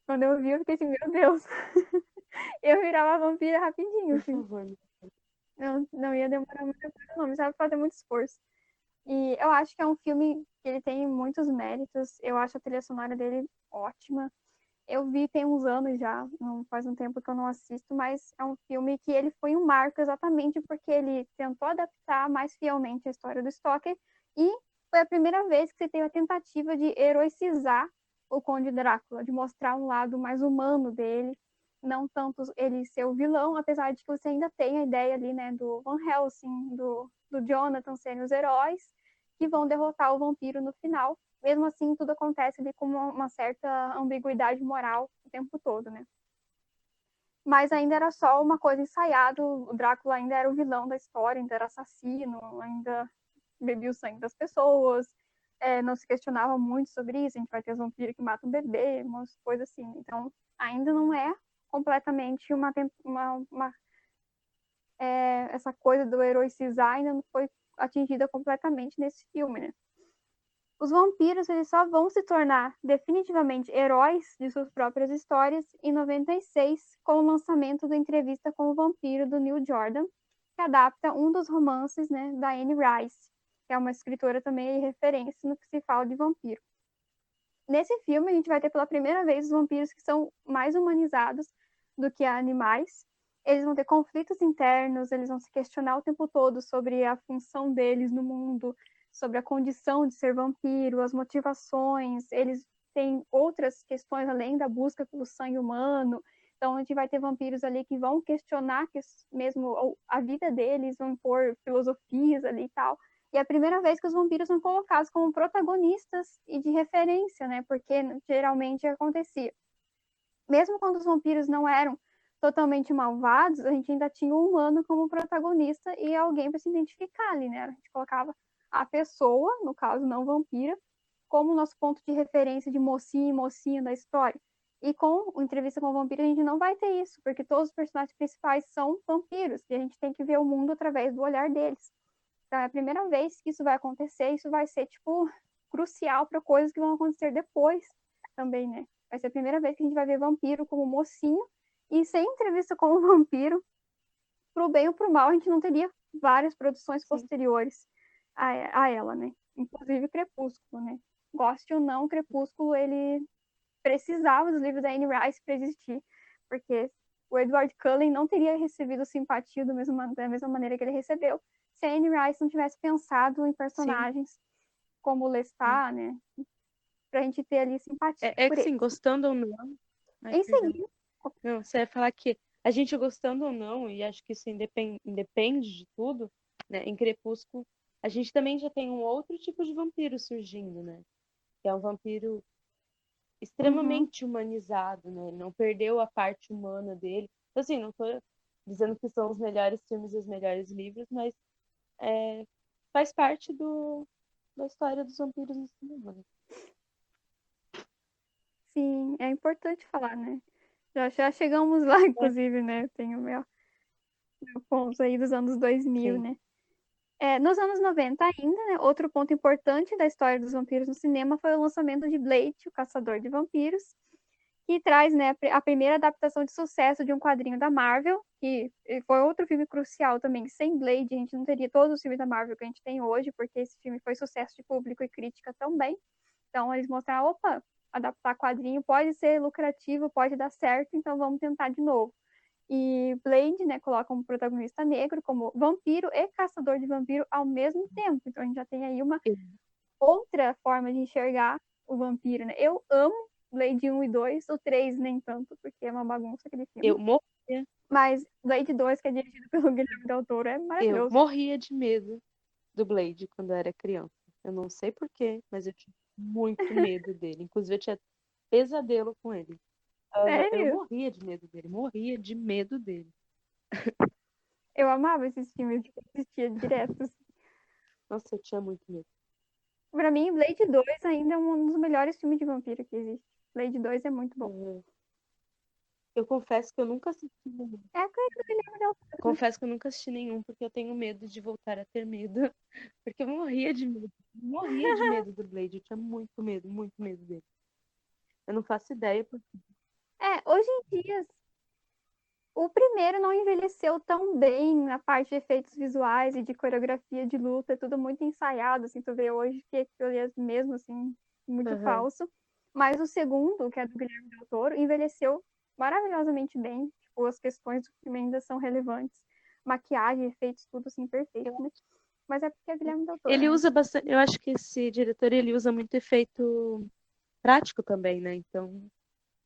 Quando eu vi, eu fiquei assim, meu Deus, eu virava vampira rapidinho, Por assim. favor. Não ia demorar muito, não, precisava fazer muito esforço. E eu acho que é um filme que ele tem muitos méritos. Eu acho a trilha sonora dele ótima. Eu vi tem uns anos já, não faz um tempo que eu não assisto, mas é um filme que ele foi um marco exatamente porque ele tentou adaptar mais fielmente a história do Stoker e foi a primeira vez que você teve a tentativa de heroicizar o Conde Drácula, de mostrar um lado mais humano dele, não tanto ele ser o vilão, apesar de que você ainda tem a ideia ali, né, do Van Helsing, do Jonathan serem os heróis que vão derrotar o vampiro no final. Mesmo assim, tudo acontece ali com uma certa ambiguidade moral o tempo todo, né? Mas ainda era só uma coisa ensaiada, o Drácula ainda era o vilão da história, ainda era assassino, ainda bebia o sangue das pessoas, não se questionava muito sobre isso, a gente vai ter os vampiros que matam bebê, umas coisas assim. Então, ainda não é completamente essa coisa do heroicizar ainda não foi atingida completamente nesse filme, né? Os vampiros eles só vão se tornar definitivamente heróis de suas próprias histórias em 96, com o lançamento da Entrevista com o Vampiro do Neil Jordan, que adapta um dos romances, né, da Anne Rice, que é uma escritora também de referência no que se fala de vampiro. Nesse filme, a gente vai ter pela primeira vez os vampiros que são mais humanizados do que animais. Eles vão ter conflitos internos, eles vão se questionar o tempo todo sobre a função deles no mundo, sobre a condição de ser vampiro, as motivações. Eles têm outras questões além da busca pelo sangue humano. Então, a gente vai ter vampiros ali que vão questionar mesmo a vida deles, vão impor filosofias ali e tal. E é a primeira vez que os vampiros são colocados como protagonistas e de referência, né? Porque geralmente acontecia. Mesmo quando os vampiros não eram totalmente malvados, a gente ainda tinha o humano como protagonista e alguém para se identificar ali, né? A gente colocava a pessoa, no caso não vampira, como nosso ponto de referência de mocinho e mocinha da história. E com o Entrevista com o Vampiro, a gente não vai ter isso, porque todos os personagens principais são vampiros, e a gente tem que ver o mundo através do olhar deles. Então, é a primeira vez que isso vai acontecer, isso vai ser, tipo, crucial para coisas que vão acontecer depois também, né? Vai ser a primeira vez que a gente vai ver vampiro como mocinho, e sem entrevista com o vampiro, pro bem ou pro mal, a gente não teria várias produções Sim. posteriores a ela, né? Inclusive Crepúsculo, né? Goste ou não, Crepúsculo, ele precisava dos livros da Anne Rice para existir, porque o Edward Cullen não teria recebido simpatia da mesma maneira que ele recebeu se a Anne Rice não tivesse pensado em Sim. personagens como o Lestat, né? Pra gente ter ali simpatia É por que sim, eles. gostando ou não. Ai, Em perdão. seguida, Não, você ia falar que a gente gostando ou não, e acho que isso independe de tudo, né? Em Crepúsculo, a gente também já tem um outro tipo de vampiro surgindo, né? Que é um vampiro uhum, extremamente humanizado, né? Ele não perdeu a parte humana dele. Então, assim, não tô dizendo que são os melhores filmes e os melhores livros, mas faz parte da história dos vampiros no cinema, né? sim, é importante falar, né? Já chegamos lá, É, inclusive, né? Tenho meu pontos aí dos anos 2000, sim. né? Nos anos 90 ainda, né, outro ponto importante da história dos vampiros no cinema foi o lançamento de Blade, o Caçador de Vampiros, que traz, né, a primeira adaptação de sucesso de um quadrinho da Marvel, que foi outro filme crucial também. Sem Blade, a gente não teria todos os filmes da Marvel que a gente tem hoje, porque esse filme foi sucesso de público e crítica também. Então, eles mostraram, opa, adaptar quadrinho pode ser lucrativo, pode dar certo, então vamos tentar de novo. E Blade, né, coloca um protagonista negro como vampiro e caçador de vampiro ao mesmo tempo. Então a gente já tem aí uma outra forma de enxergar o vampiro, né? Eu amo Blade 1 e 2, o 3 nem tanto, porque é uma bagunça aquele filme. Eu morria, Mas Blade 2, que é dirigido pelo Guilherme Del Toro, é eu maravilhoso. morria de medo do Blade quando eu era criança. Eu não sei porquê, mas eu tinha muito medo dele. Inclusive, eu tinha pesadelo com ele. Eu Sério? morria de medo dele, morria de medo dele. Eu amava esses filmes, tipo, assistia direto. Assim. Nossa, eu tinha muito medo. Pra mim, Blade 2 ainda é um dos melhores filmes de vampiro que existe. Blade 2 é muito bom. Eu confesso que eu nunca assisti nenhum. É a coisa do Guilherme Del Toro. Confesso que eu nunca assisti nenhum, porque eu tenho medo de voltar a ter medo. Porque eu morria de medo. Morria de medo do Blade. Eu tinha muito medo dele. Eu não faço ideia. Hoje em dia, o primeiro não envelheceu tão bem na parte de efeitos visuais e de coreografia de luta, é tudo muito ensaiado, assim, tu vê hoje que aquilo ali é mesmo, assim, muito falso. Mas o segundo, que é do Guilherme Del Toro, envelheceu maravilhosamente bem, tipo, as questões do filme ainda são relevantes. Maquiagem, efeitos, tudo, assim, perfeito, né? Mas é porque é Guilherme Del Toro, Ele né? usa bastante. Eu acho que esse diretor ele usa muito efeito prático também, né? Então,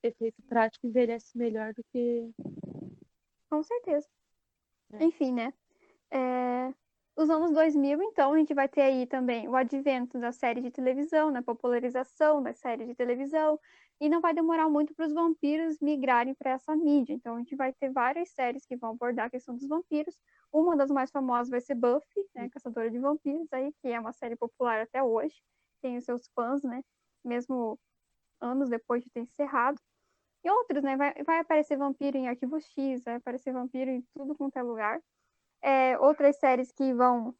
efeito prático envelhece melhor do que. Com certeza. É. Enfim, né? Os anos 2000, então, a gente vai ter aí também o advento da série de televisão, né, popularização da série de televisão, e não vai demorar muito para os vampiros migrarem para essa mídia. Então, a gente vai ter várias séries que vão abordar a questão dos vampiros. Uma das mais famosas vai ser Buffy, né, Caçadora de Vampiros, aí, que é uma série popular até hoje, tem os seus fãs, né, mesmo anos depois de ter encerrado. E outros, né, vai aparecer vampiro em Arquivo X, vai aparecer vampiro em tudo quanto é lugar. Outras séries que vão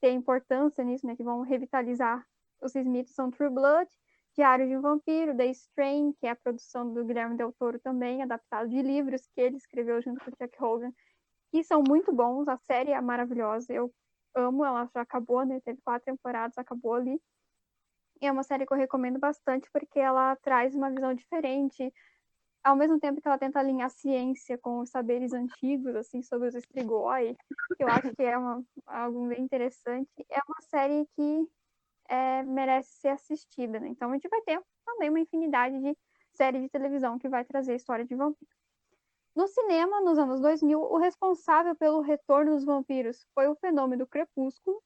ter importância nisso, né, que vão revitalizar esses mitos são True Blood, Diário de um Vampiro, The Strain, que é a produção do Guilherme Del Toro também, adaptado de livros que ele escreveu junto com o Chuck Hogan, que são muito bons, a série é maravilhosa, eu amo, ela já acabou, né, teve 4 temporadas, acabou ali, e é uma série que eu recomendo bastante porque ela traz uma visão diferente, ao mesmo tempo que ela tenta alinhar ciência com os saberes antigos, assim, sobre os Strigoi, que eu acho que é algo bem interessante. É uma série que merece ser assistida, né? Então a gente vai ter também uma infinidade de séries de televisão que vai trazer história de vampiro. No cinema, nos anos 2000, o responsável pelo retorno dos vampiros foi o fenômeno Crepúsculo,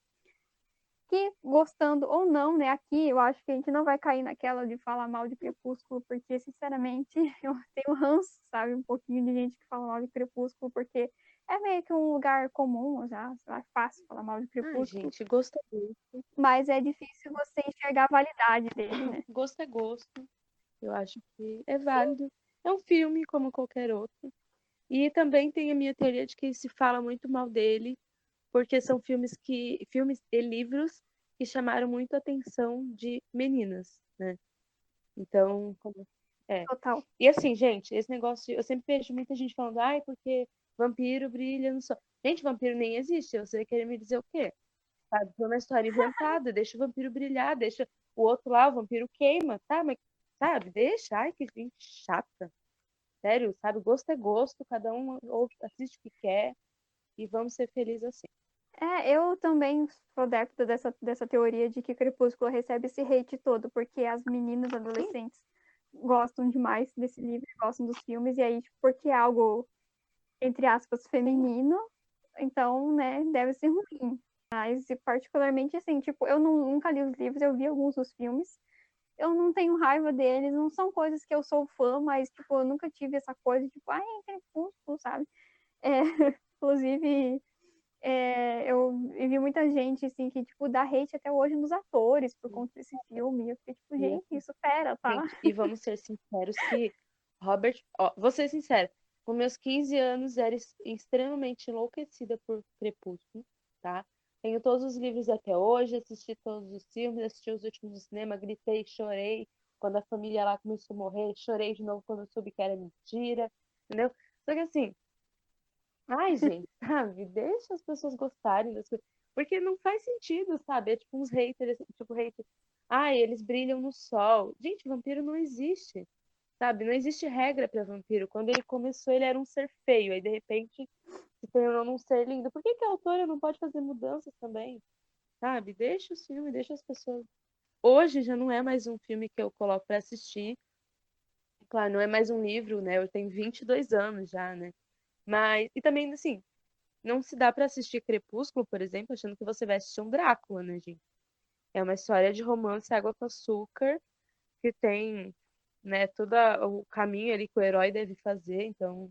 que, gostando ou não, né, aqui eu acho que a gente não vai cair naquela de falar mal de Crepúsculo, porque, sinceramente, eu tenho ranço, sabe, um pouquinho de gente que fala mal de Crepúsculo, porque é meio que um lugar comum já, é fácil falar mal de Ai, Crepúsculo, gente, gosto é gosto. mas é difícil você enxergar a validade dele, né? Gosto é gosto. Eu acho que é válido. É um filme como qualquer outro. E também tem a minha teoria de que se fala muito mal dele, porque são filmes e livros que chamaram muito a atenção de meninas, né? Então, é. Total. E assim, gente, esse negócio, eu sempre vejo muita gente falando, ai, porque vampiro brilha no sol. Gente, vampiro nem existe. Você vai querer me dizer o quê? Sabe? Foi uma história inventada, deixa o vampiro brilhar, deixa o outro lá, o vampiro queima, tá? Mas, sabe, deixa. Ai, que gente chata. Sério, sabe? Gosto é gosto, cada um assiste o que quer e vamos ser felizes assim. Eu também sou adepta dessa teoria de que Crepúsculo recebe esse hate todo, porque as meninas Sim, adolescentes gostam demais desse livro, gostam dos filmes, e aí, tipo, porque é algo, entre aspas, sim. feminino, então, né, deve ser ruim. Mas, particularmente, assim, tipo, eu nunca li os livros, eu vi alguns dos filmes, eu não tenho raiva deles, não são coisas que eu sou fã, mas, tipo, eu nunca tive essa coisa, tipo, ai, Crepúsculo, sabe? É, inclusive, eu vi muita gente, assim, que, tipo, dá hate até hoje nos atores por conta desse filme. Eu fiquei, tipo, E, gente, isso supera, tá? gente, e vamos ser sinceros que Robert, ó, vou ser sincera, com meus 15 anos era extremamente enlouquecida por Crepúsculo, tá? Tenho todos os livros até hoje, assisti todos os filmes, assisti os últimos no cinema, gritei, chorei quando a família lá começou a morrer, chorei de novo quando eu soube que era mentira, entendeu? Só que assim, ai, gente, sabe? Deixa as pessoas gostarem das coisas. Porque não faz sentido, sabe? É tipo uns haters, assim, tipo, hater. Ai, eles brilham no sol. Gente, vampiro não existe, sabe? Não existe regra pra vampiro. Quando ele começou, ele era um ser feio. Aí, de repente, se tornou um ser lindo. Por que que a autora não pode fazer mudanças também? Sabe? Deixa o filme, deixa as pessoas. Hoje já não é mais um filme que eu coloco pra assistir. Claro, não é mais um livro, né? Eu tenho 22 anos já, né? Mas, e também, assim, não se dá pra assistir Crepúsculo, por exemplo, achando que você vai assistir um Drácula, né, gente? É uma história de romance água com açúcar, que tem, né, todo o caminho ali que o herói deve fazer, então,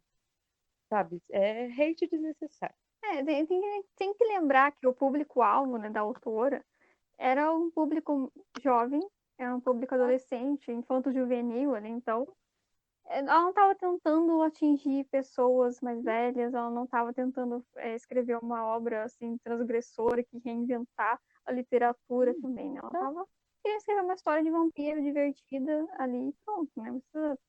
sabe, é hate desnecessário. Tem que lembrar que o público-alvo, né, da autora era um público jovem, era um público adolescente, infanto-juvenil, né? Então, ela não estava tentando atingir pessoas mais velhas, ela não estava tentando escrever uma obra assim transgressora que reinventar a literatura também, né? Ela estava querendo escrever uma história de vampiro divertida ali, pronto, né? Não precisa...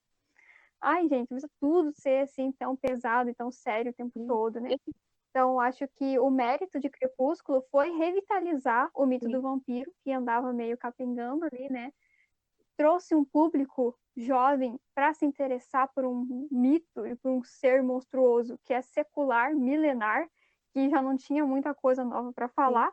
Ai, gente, não precisa tudo ser assim tão pesado e tão sério o tempo todo, né? Então, acho que o mérito de Crepúsculo foi revitalizar o mito do vampiro, que andava meio capengando ali, né? Trouxe um público jovem para se interessar por um mito e por um ser monstruoso que é secular, milenar, que já não tinha muita coisa nova para Sim. falar.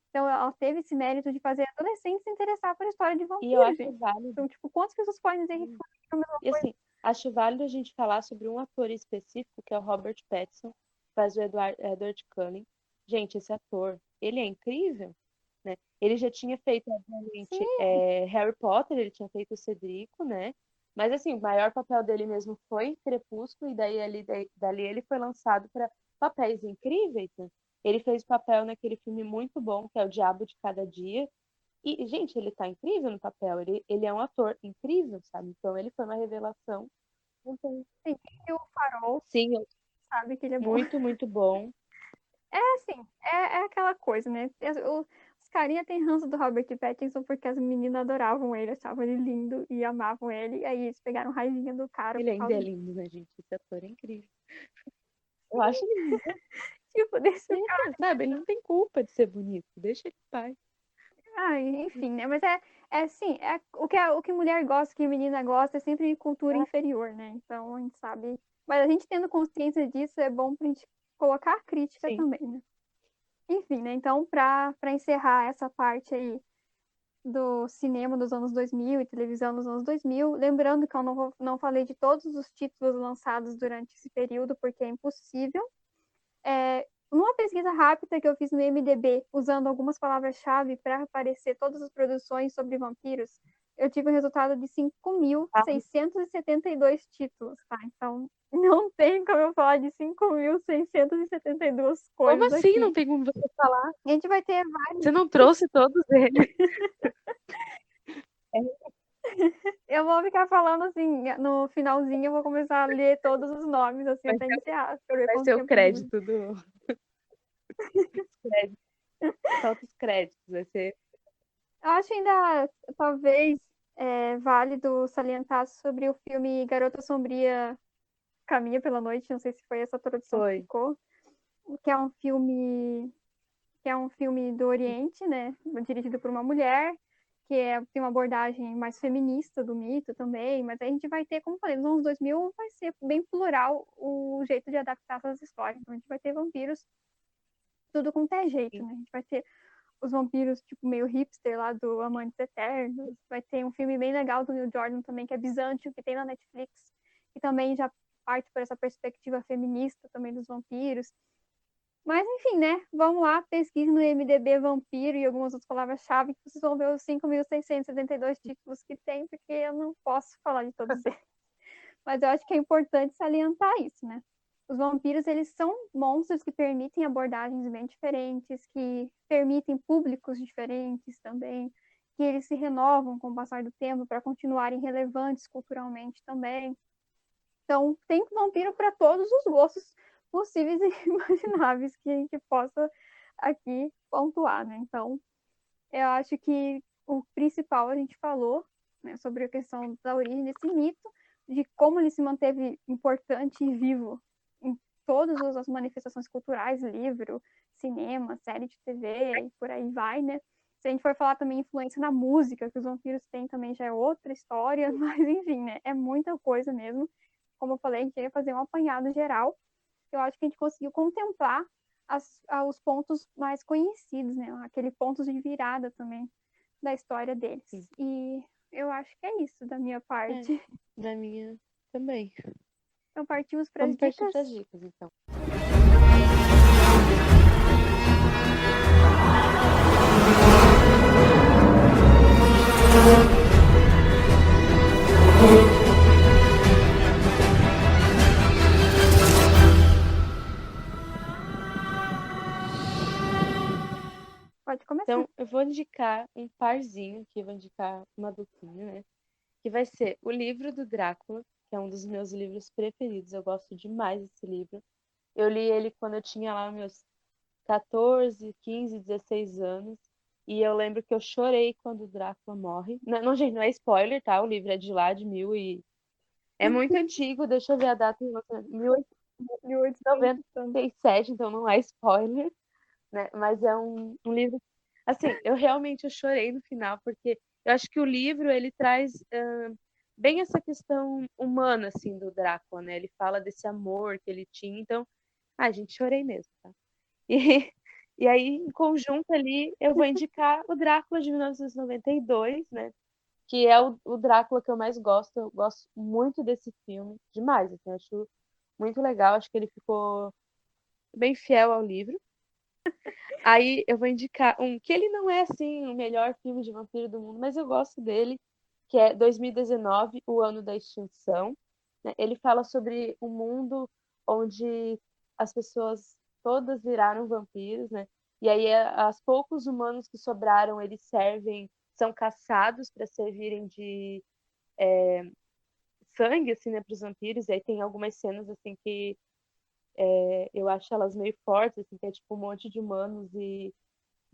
Então, ela teve esse mérito de fazer adolescentes se interessar por história de E eu vampiro, acho gente. válido. Então, tipo, quantas pessoas podem dizer que Sim. foi a mesma E coisa? assim, acho válido a gente falar sobre um ator específico, que é o Robert Pattinson, que faz o Edward Cullen. Gente, esse ator, ele é incrível, né? Ele já tinha feito, obviamente, Sim, Harry Potter, ele tinha feito o Cedrico, né? Mas assim, o maior papel dele mesmo foi Crepúsculo, e dali ele foi lançado para papéis incríveis, né? Ele fez papel naquele filme muito bom, que é O Diabo de Cada Dia, e, gente, ele tá incrível no papel. Ele é um ator incrível, sabe? Então ele foi uma revelação. Então, sim. E o Farol sim, sabe que ele é bom. muito, muito bom. É assim, é aquela coisa, né? Os carinha têm ranço do Robert Pattinson porque as meninas adoravam ele, achavam ele lindo e amavam ele. E aí eles pegaram raivinha do cara Ele por ainda causa é disso. lindo, né, gente? Esse ator é incrível. Eu acho lindo. Tipo, desse É, sabe? Ele não tem culpa de ser bonito. Deixa ele em paz. ai, enfim, né? Mas é assim, o que mulher gosta, o que menina gosta, é sempre cultura inferior, né? Então a gente sabe. Mas a gente tendo consciência disso é bom pra gente colocar crítica Sim. também, né? Enfim, né? Então, pra encerrar essa parte aí do cinema dos anos 2000 e televisão dos anos 2000, lembrando que eu não falei de todos os títulos lançados durante esse período, porque é impossível. Numa pesquisa rápida que eu fiz no IMDb, usando algumas palavras-chave para aparecer todas as produções sobre vampiros, eu tive um resultado de Ah, 5.672 títulos, tá? Então, não tem como eu falar de 5.672 como coisas assim? Não aqui. tem como você falar? A gente vai ter Você não trouxe todos eles. Eu vou ficar falando assim, no finalzinho eu vou começar a ler todos os nomes, assim, Vai até ser, encerrar, pra ver vai quanto ser o tempo dura. crédito do. Os créditos. Solta os créditos. Vai ser. Eu acho ainda, talvez, válido salientar sobre o filme Garota Sombria Caminha pela Noite, não sei se foi essa tradução que Foi. ficou, que é um filme, que é um filme do Oriente, né, dirigido por uma mulher, tem uma abordagem mais feminista do mito também, mas a gente vai ter, como falei, nos anos 2000 vai ser bem plural o jeito de adaptar essas histórias. Então a gente vai ter vampiros tudo com é jeito, né? A gente vai ter os vampiros, tipo, meio hipster lá do Amantes Eternos. Vai ter um filme bem legal do Neil Jordan também, que é Bizâncio, que tem na Netflix, que também já parte por essa perspectiva feminista também dos vampiros. Mas enfim, né? Vamos lá, pesquise no IMDb Vampiro e algumas outras palavras-chave que vocês vão ver os 5.672 títulos que tem, porque eu não posso falar de todos eles. Mas eu acho que é importante salientar isso, né? Os vampiros, eles são monstros que permitem abordagens bem diferentes, que permitem públicos diferentes também, que eles se renovam com o passar do tempo para continuarem relevantes culturalmente também. Então, tem vampiro para todos os gostos possíveis e imagináveis que a gente possa aqui pontuar, né? Então, eu acho que o principal a gente falou, né, sobre a questão da origem desse mito, de como ele se manteve importante e vivo em todas as manifestações culturais, livro, cinema, série de TV e por aí vai, né? Se a gente for falar também influência na música, que os vampiros têm também já é outra história, mas enfim, né? É muita coisa mesmo. Como eu falei, a gente ia fazer um apanhado geral. Eu acho que a gente conseguiu contemplar os pontos mais conhecidos, né? Aquele pontos de virada também da história deles. Sim. E eu acho que é isso da minha parte. Da minha também. Então partimos para as Vamos partir dicas. para as dicas, então. Pode começar. Então, eu vou indicar um parzinho, que eu vou indicar uma duplinha, né? Que vai ser o livro do Drácula, que é um dos meus livros preferidos. Eu gosto demais desse livro. Eu li ele quando eu tinha lá meus 14, 15, 16 anos. E eu lembro que eu chorei quando o Drácula morre. Não, não, gente, não é spoiler, tá? O livro é de lá, de mil e... É muito antigo, deixa eu ver a data. 1897, então não é spoiler, né? Mas é um livro... Assim, eu realmente eu chorei no final, porque eu acho que o livro, ele traz bem essa questão humana, assim, do Drácula, né? Ele fala desse amor que ele tinha, então... Ah, gente, chorei mesmo, tá? E, e aí, em conjunto ali, eu vou indicar o Drácula de 1992, né? Que é o Drácula que eu mais gosto. Eu gosto muito desse filme, demais, assim, acho muito legal. Acho que ele ficou bem fiel ao livro. Aí eu vou indicar um que ele não é, assim, o melhor filme de vampiro do mundo, mas eu gosto dele, que é 2019, O Ano da Extinção, né? Ele fala sobre um mundo onde as pessoas todas viraram vampiros, né? E aí, os poucos humanos que sobraram, eles servem, são caçados para servirem de sangue, assim, né, para os vampiros. E aí tem algumas cenas, assim, que eu acho elas meio fortes, assim, que é tipo um monte de humanos e,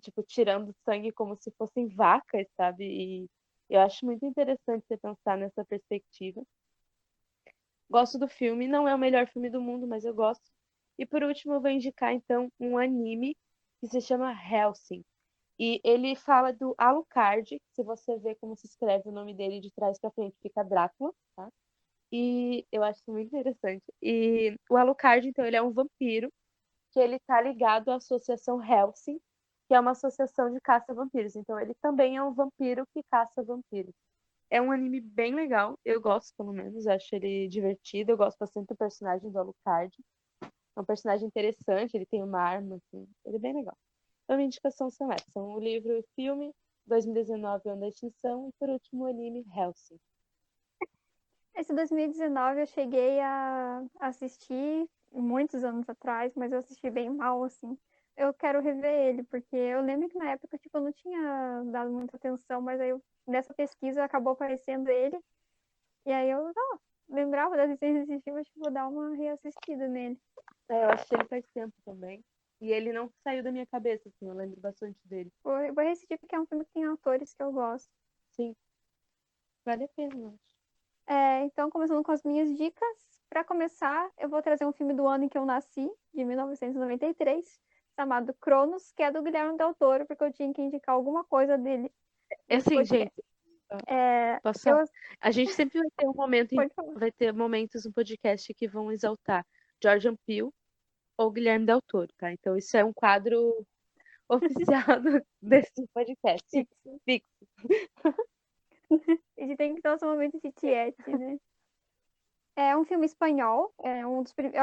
tipo, tirando sangue como se fossem vacas, sabe? E eu acho muito interessante você pensar nessa perspectiva. Gosto do filme, não é o melhor filme do mundo, mas eu gosto. E por último, eu vou indicar então um anime que se chama Hellsing. E ele fala do Alucard, que se você ver como se escreve o nome dele de trás para frente, fica Drácula, tá? E eu acho isso muito interessante. E o Alucard, então, ele é um vampiro que ele tá ligado à associação Hellsing, que é uma associação de caça-vampiros. Então, ele também é um vampiro que caça vampiros. É um anime bem legal. Eu gosto, pelo menos. Eu acho ele divertido. Eu gosto bastante do personagem do Alucard. É um personagem interessante. Ele tem uma arma, assim. Ele é bem legal. Então, minha indicação são essas. São o livro e o filme, 2019, O Ano da Extinção. E, por último, o anime Hellsing. Esse 2019 eu cheguei a assistir muitos anos atrás, mas eu assisti bem mal, assim. Eu quero rever ele, porque eu lembro que na época, tipo, eu não tinha dado muita atenção, mas aí nessa pesquisa acabou aparecendo ele, e aí eu lembrava das licenças de assistir, mas tipo, vou dar uma reassistida nele. Eu assisti ele faz tempo também. E ele não saiu da minha cabeça, assim. Eu lembro bastante dele. Vou reassistir porque é um filme que tem atores que eu gosto. Sim, vale a pena, eu acho. Então, começando com as minhas dicas. Para começar, eu vou trazer um filme do ano em que eu nasci, de 1993, chamado Cronos, que é do Guilherme Del Toro, porque eu tinha que indicar alguma coisa dele É nesse assim, podcast. gente, posso Eu, falar? A gente sempre vai ter pode falar. vai ter momentos no podcast que vão exaltar Jordan Peele ou Guilherme Del Toro, tá? Então isso é um quadro oficial desse podcast. Fixo. Fixo. A gente tem que ter nosso momento de tiete, né? É um filme espanhol, é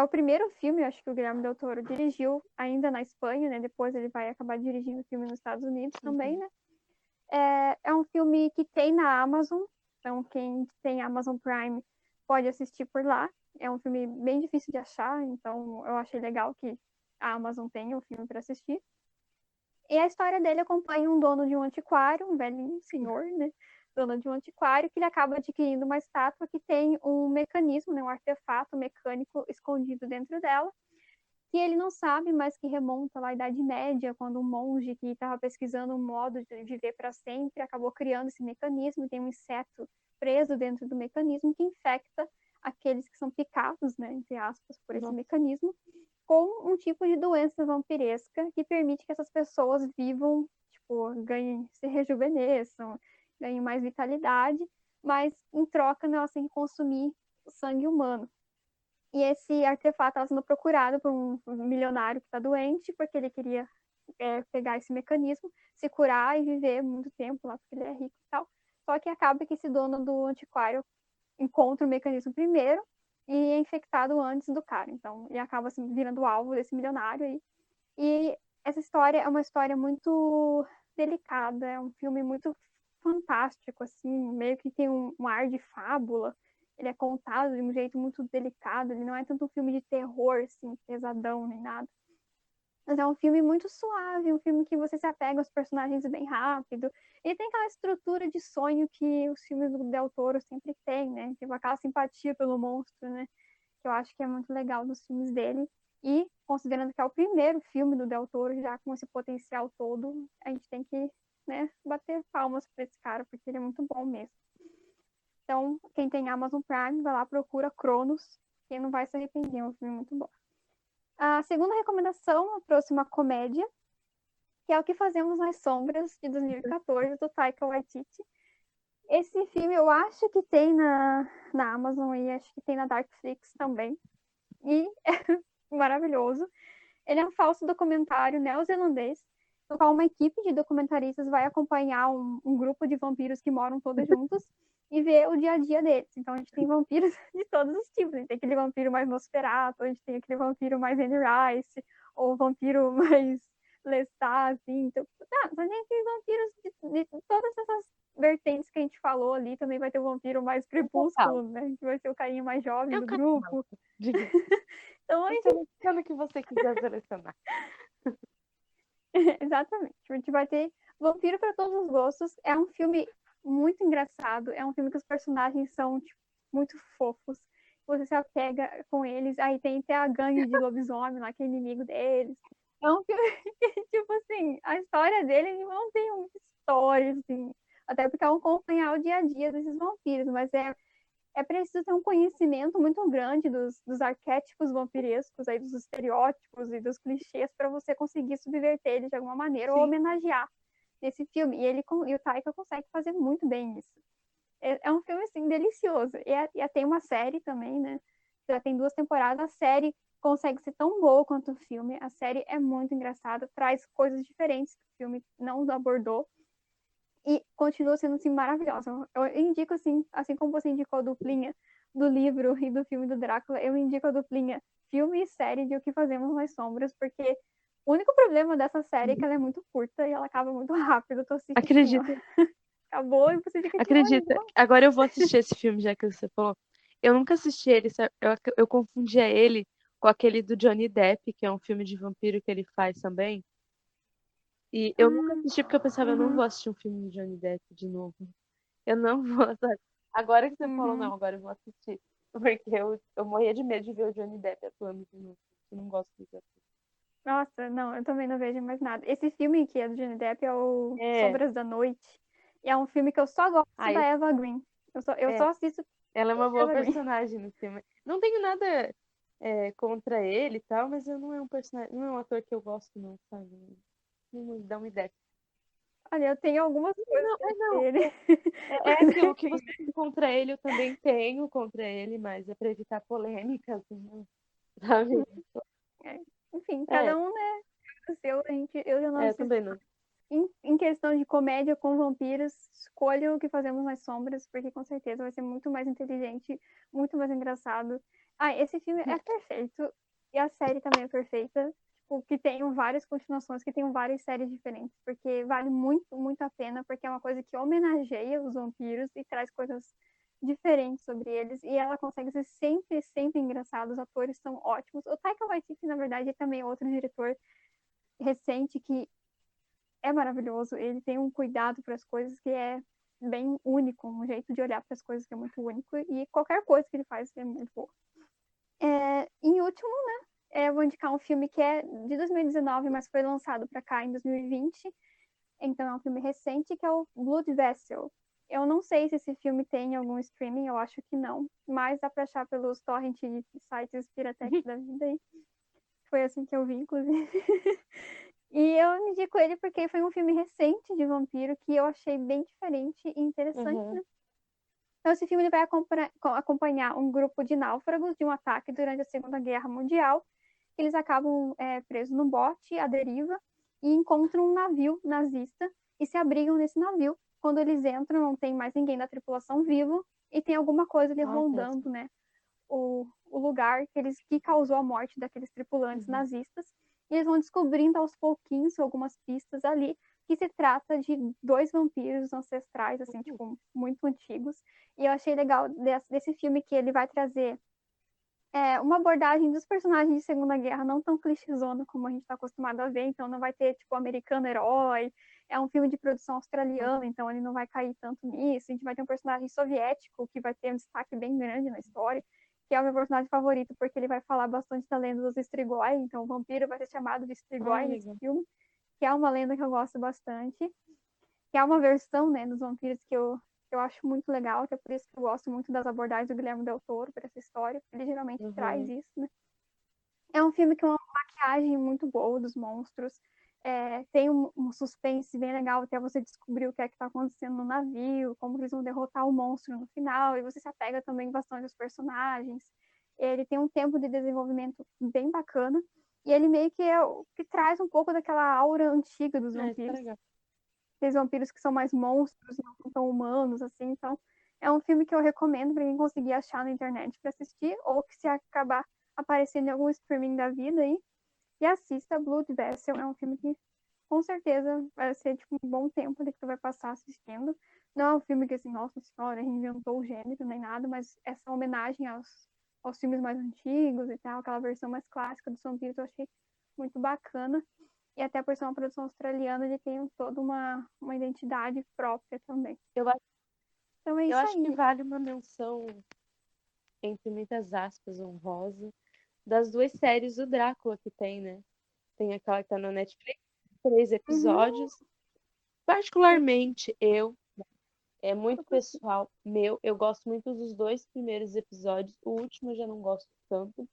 o primeiro filme, acho que o Guilherme Del Toro dirigiu ainda na Espanha, né? Depois ele vai acabar dirigindo o filme nos Estados Unidos também, Uhum. né? É um filme que tem na Amazon, então quem tem Amazon Prime pode assistir por lá. É um filme bem difícil de achar, então eu achei legal que a Amazon tenha o filme para assistir. E a história dele acompanha um dono de um antiquário, um velhinho senhor, né? Dono de um antiquário, que ele acaba adquirindo uma estátua que tem um mecanismo, né? Um artefato mecânico escondido dentro dela. que ele não sabe, mas que remonta lá à Idade Média, quando um monge que estava pesquisando um modo de viver para sempre acabou criando esse mecanismo, e tem um inseto preso dentro do mecanismo que infecta aqueles que são picados, né, entre aspas, por esse Nossa. mecanismo, com um tipo de doença vampiresca que permite que essas pessoas vivam, tipo, ganhem, se rejuvenesçam, ganhem mais vitalidade, mas em troca, né, elas têm que consumir o sangue humano. E esse artefato estava sendo procurado por um milionário que está doente, porque ele queria pegar esse mecanismo, se curar e viver muito tempo lá, porque ele é rico e tal. Só que acaba que esse dono do antiquário encontra o mecanismo primeiro e é infectado antes do cara. Então, ele acaba assim, virando alvo desse milionário aí. E essa história é uma história muito delicada, é um filme muito fantástico, assim, meio que tem um ar de fábula. Ele é contado de um jeito muito delicado, ele não é tanto um filme de terror, assim, pesadão, nem nada. Mas é um filme muito suave, um filme que você se apega aos personagens bem rápido. E tem aquela estrutura de sonho que os filmes do Del Toro sempre têm, né? Tem aquela simpatia pelo monstro, né? Que eu acho que é muito legal nos filmes dele. E, considerando que é o primeiro filme do Del Toro, já com esse potencial todo, a gente tem que, né, bater palmas para esse cara, porque ele é muito bom mesmo. Então, quem tem Amazon Prime, vai lá, procura Cronos, que não vai se arrepender, é um filme muito bom. A segunda recomendação, eu trouxe uma comédia, que é O que Fazemos nas Sombras, de 2014, do Taika Waititi. Esse filme eu acho que tem na Amazon e acho que tem na Darkflix também. E é maravilhoso. Ele é um falso documentário neozelandês, no qual uma equipe de documentaristas vai acompanhar um grupo de vampiros que moram todos juntos e ver o dia a dia deles. Então a gente tem vampiros de todos os tipos. A gente tem aquele vampiro mais Nosferatu, a gente tem aquele vampiro mais Anne Rice, ou vampiro mais Lestat, assim. Então, a gente tem vampiros de todas essas vertentes que a gente falou ali. Também vai ter o vampiro mais Um total. crepúsculo, né? Que vai ser o carinha mais jovem Eu do canal, grupo. diga. Então a Você gente seleciona o que você quiser selecionar. exatamente. A gente vai ter Vampiro para Todos os Gostos. É um filme muito engraçado. É um filme que os personagens são tipo, muito fofos. Você se apega com eles. Aí tem até a gangue de lobisomem lá, que é inimigo deles. É um filme que, tipo assim, a história dele não tem muita história, assim. Até porque é um acompanhar o dia a dia desses vampiros. Mas é preciso ter um conhecimento muito grande dos arquétipos vampirescos, aí, dos estereótipos e dos clichês para você conseguir subverter ele de alguma maneira ou Sim. homenagear nesse filme. E o Taika consegue fazer muito bem isso. É um filme, assim, delicioso. E tem uma série também, né? Já tem 2 temporadas. A série consegue ser tão boa quanto o filme. A série é muito engraçada, traz coisas diferentes que o filme não abordou e continua sendo assim maravilhosa. Eu indico assim como você indicou a duplinha do livro e do filme do Drácula, eu indico a duplinha filme e série de O que Fazemos nas Sombras, porque o único problema dessa série é que ela é muito curta e ela acaba muito rápido. Tu assiste assim, ó, Acredita, acabou e você fica tipo, ai, acredita. Agora eu vou assistir esse filme, já que você falou. Eu nunca assisti ele, eu confundia ele com aquele do Johnny Depp, que é um filme de vampiro que ele faz também. E eu nunca assisti porque eu pensava, eu não vou uhum, assistir um filme do Johnny Depp de novo. Eu não vou, sabe? Agora que você falou, não, uhum. agora eu vou assistir. Porque eu morria de medo de ver o Johnny Depp atuando de novo. Eu não gosto disso. Nossa, não, eu também não vejo mais nada. Esse filme que é do Johnny Depp é o É. Sombras da Noite. E é um filme que eu só gosto da Aí, Eva Green. Eu é, só assisto ela é uma a boa Eva Green. personagem no filme. Não tenho nada contra ele e tal, mas eu não é um personagem, não é um ator que eu gosto, não, sabe? Não me dá uma ideia. Olha, eu tenho algumas coisas Não, contra não. ele. É aquilo que você tem contra ele, eu também tenho contra ele, mas é pra evitar polêmicas, né? Sabe? É, enfim, É, cada um, né? O seu, eu já não eu assisto. também não. Em questão de comédia com vampiros, escolha O que Fazemos nas Sombras, porque com certeza vai ser muito mais inteligente, muito mais engraçado. Ah, esse filme é perfeito. E a série também é perfeita. Tipo, que tenham várias continuações, que tenham várias séries diferentes, porque vale muito, muito a pena, porque é uma coisa que homenageia os vampiros e traz coisas diferentes sobre eles, e ela consegue ser sempre, sempre engraçada, os atores são ótimos. O Taika Waititi, na verdade, é também outro diretor recente que é maravilhoso, ele tem um cuidado para as coisas que é bem único, um jeito de olhar para as coisas que é muito único, e qualquer coisa que ele faz é muito boa. Em último, Eu vou indicar um filme que é de 2019, mas foi lançado para cá em 2020. Então é um filme recente, que é o Blood Vessel. Eu não sei se esse filme tem em algum streaming, eu acho que não. Mas dá pra achar pelos torrent e sites Piratex da vida aí. Foi assim que eu vi, inclusive. E eu indico ele porque foi um filme recente de vampiro que eu achei bem diferente e interessante, Uhum. né? Então, esse filme ele vai acompanhar um grupo de náufragos de um ataque durante a Segunda Guerra Mundial. Eles acabam presos no bote, à deriva, e encontram um navio nazista e se abrigam nesse navio. Quando eles entram, não tem mais ninguém da tripulação vivo e tem alguma coisa ali Ai, péssimo. rondando, né? O lugar que causou a morte daqueles tripulantes Uhum. nazistas. E eles vão descobrindo aos pouquinhos algumas pistas ali que se trata de dois vampiros ancestrais, assim, tipo, muito antigos. E eu achei legal desse filme que ele vai trazer uma abordagem dos personagens de Segunda Guerra não tão clichêzona como a gente está acostumado a ver, então não vai ter, tipo, americano herói, é um filme de produção australiana, então ele não vai cair tanto nisso, a gente vai ter um personagem soviético que vai ter um destaque bem grande na história, que é o meu personagem favorito, porque ele vai falar bastante da lenda dos Strigoi, então o vampiro vai ser chamado de Ah, Strigoi nesse legal. filme, que é uma lenda que eu gosto bastante, que é uma versão, né, dos vampiros que eu acho muito legal, que é por isso que eu gosto muito das abordagens do Guilherme Del Toro para essa história, porque ele geralmente traz Uhum. isso, né? É um filme que é uma maquiagem muito boa dos monstros, tem um suspense bem legal até você descobrir o que é que está acontecendo no navio, como eles vão derrotar o monstro no final, e você se apega também bastante aos personagens. Ele tem um tempo de desenvolvimento bem bacana, e ele meio que é o que traz um pouco daquela aura antiga dos Ah, isso tá vampiros, legal. aqueles vampiros que são mais monstros, não são tão humanos, assim. Então, é um filme que eu recomendo para quem conseguir achar na internet para assistir, ou que se acabar aparecendo em algum streaming da vida aí, e assista Blood Vessel. É um filme que com certeza vai ser tipo um bom tempo ali que tu vai passar assistindo. Não é um filme que assim, nossa senhora, reinventou o gênero nem nada, mas essa homenagem aos filmes mais antigos e tal, aquela versão mais clássica dos vampiros, eu achei muito bacana. E até por ser uma produção australiana, ele tem toda uma identidade própria também. Eu, a- Então é eu isso acho que aí. vale uma menção, entre muitas aspas, honrosa, das duas séries do Drácula que tem, né? Tem aquela que tá na Netflix, 3 episódios. Uhum. Particularmente, é muito pessoal meu, eu gosto muito dos dois primeiros episódios, o último eu já não gosto tanto,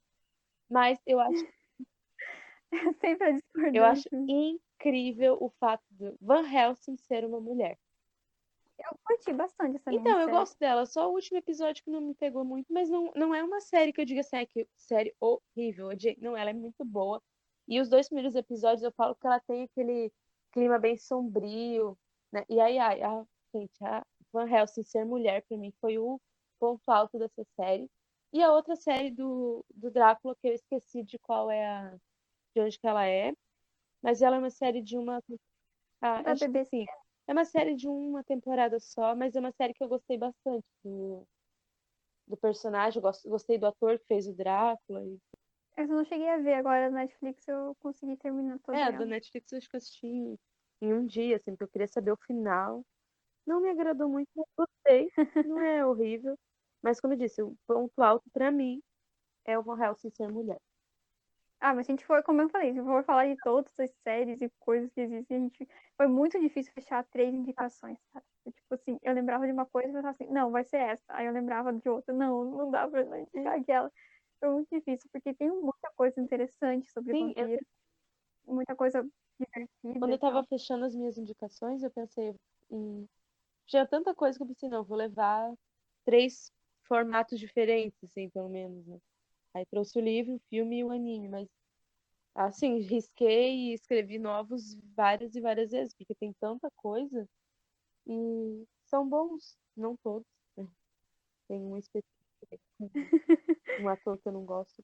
mas Sempre a eu acho discordância. incrível o fato de Van Helsing ser uma mulher. Eu curti bastante essa Então, eu minissérie. gosto dela, só o último episódio que não me pegou muito, mas não é uma série que eu diga assim, que série horrível, não, ela é muito boa. E os dois primeiros episódios eu falo que ela tem aquele clima bem sombrio, né? E aí, gente, a Van Helsing ser mulher pra mim foi o ponto alto dessa série. E a outra série do Drácula, que eu esqueci de onde que ela é, mas ela é uma série de uma Da acho que BBC. sim. É uma série de uma temporada só, mas é uma série que eu gostei bastante do personagem. Gostei do ator que fez o Drácula. Essa eu não cheguei a ver, agora na Netflix eu consegui terminar toda É, da ela. Netflix eu acho que eu assisti em um dia, assim, porque eu queria saber o final. Não me agradou muito, mas gostei. Não é horrível. Mas, como eu disse, o ponto alto pra mim é o Van Helsing ser mulher. Ah, mas se a gente for, como eu falei, se for falar de todas as séries e coisas que existem, foi muito difícil fechar três indicações, sabe? Tipo assim, eu lembrava de uma coisa e pensava assim, não, vai ser essa. Aí eu lembrava de outra, não dá pra não É, indicar aquela. Foi muito difícil, porque tem muita coisa interessante sobre sim, vampiro, muita coisa quando divertida eu e tava tal. fechando as minhas indicações, eu pensei, tinha tanta coisa que eu pensei, não, vou levar 3 formatos diferentes, assim, pelo menos, né? Aí trouxe o livro, o filme e o anime, mas assim, risquei e escrevi novos várias e várias vezes, porque tem tanta coisa e são bons, não todos, né? Tem um específico, um ator que eu não gosto.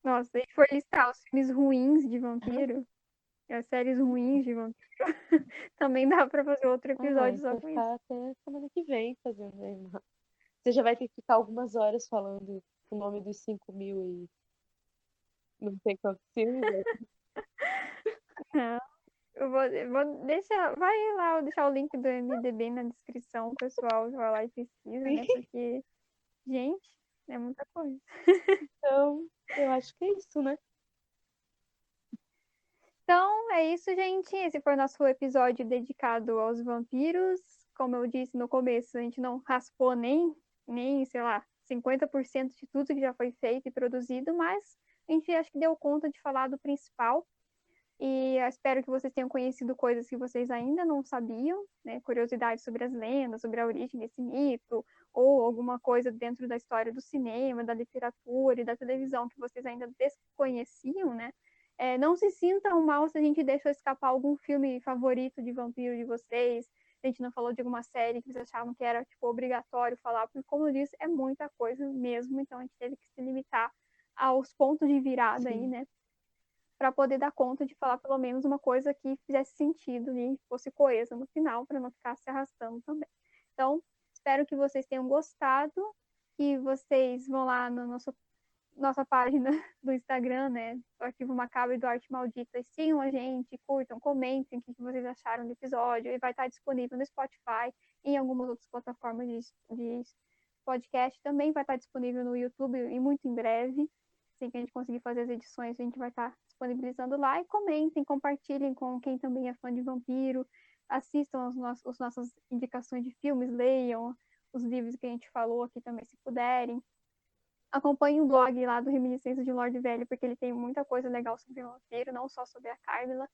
Nossa, se a gente for listar os filmes ruins de Aham. vampiro, e as séries ruins de vampiro, também dá pra fazer outro Ah, não, a episódio gente só vai com isso. ficar até semana que vem fazendo aí. Você já vai ter que ficar algumas horas falando o nome dos 5.000 e não sei quantos filmes. Né? Eu vou deixar, vai lá, eu vou deixar o link do MDB na descrição, pessoal, vai lá e pesquisa, né? Porque, gente, é muita coisa. Então, eu acho que é isso, né? Então, é isso, gente. Esse foi o nosso episódio dedicado aos vampiros. Como eu disse no começo, a gente não raspou nem, sei lá, 50% de tudo que já foi feito e produzido, mas a gente acho que deu conta de falar do principal. E eu espero que vocês tenham conhecido coisas que vocês ainda não sabiam, né? Curiosidades sobre as lendas, sobre a origem desse mito, ou alguma coisa dentro da história do cinema, da literatura e da televisão que vocês ainda desconheciam, né? Não se sintam mal se a gente deixou escapar algum filme favorito de vampiro de vocês. A gente não falou de alguma série que vocês achavam que era tipo obrigatório falar, porque como eu disse, é muita coisa mesmo, então a gente teve que se limitar aos pontos de virada aí, Sim. né? Para poder dar conta de falar pelo menos uma coisa que fizesse sentido e fosse coesa no final, para não ficar se arrastando também. Então, espero que vocês tenham gostado, que vocês vão lá na nossa página do Instagram, né, do Arquivo Macabro e do Arte Maldita, e sigam a gente, curtam, comentem o que vocês acharam do episódio, e vai estar disponível no Spotify e em algumas outras plataformas de podcast, também vai estar disponível no YouTube e muito em breve. Assim que a gente conseguir fazer as edições, a gente vai estar disponibilizando lá. E comentem, compartilhem com quem também é fã de vampiro, assistam as nossas indicações de filmes, leiam os livros que a gente falou aqui também, se puderem. Acompanhem o blog lá do Reminiscências de Lorde Velho, porque ele tem muita coisa legal sobre o vampiro, não só sobre a Carmila.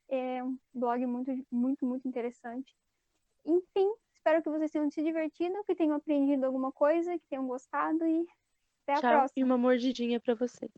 É um blog muito, muito, muito interessante. Enfim, espero que vocês tenham se divertido, que tenham aprendido alguma coisa, que tenham gostado e até a Tchau e próxima. uma mordidinha pra você.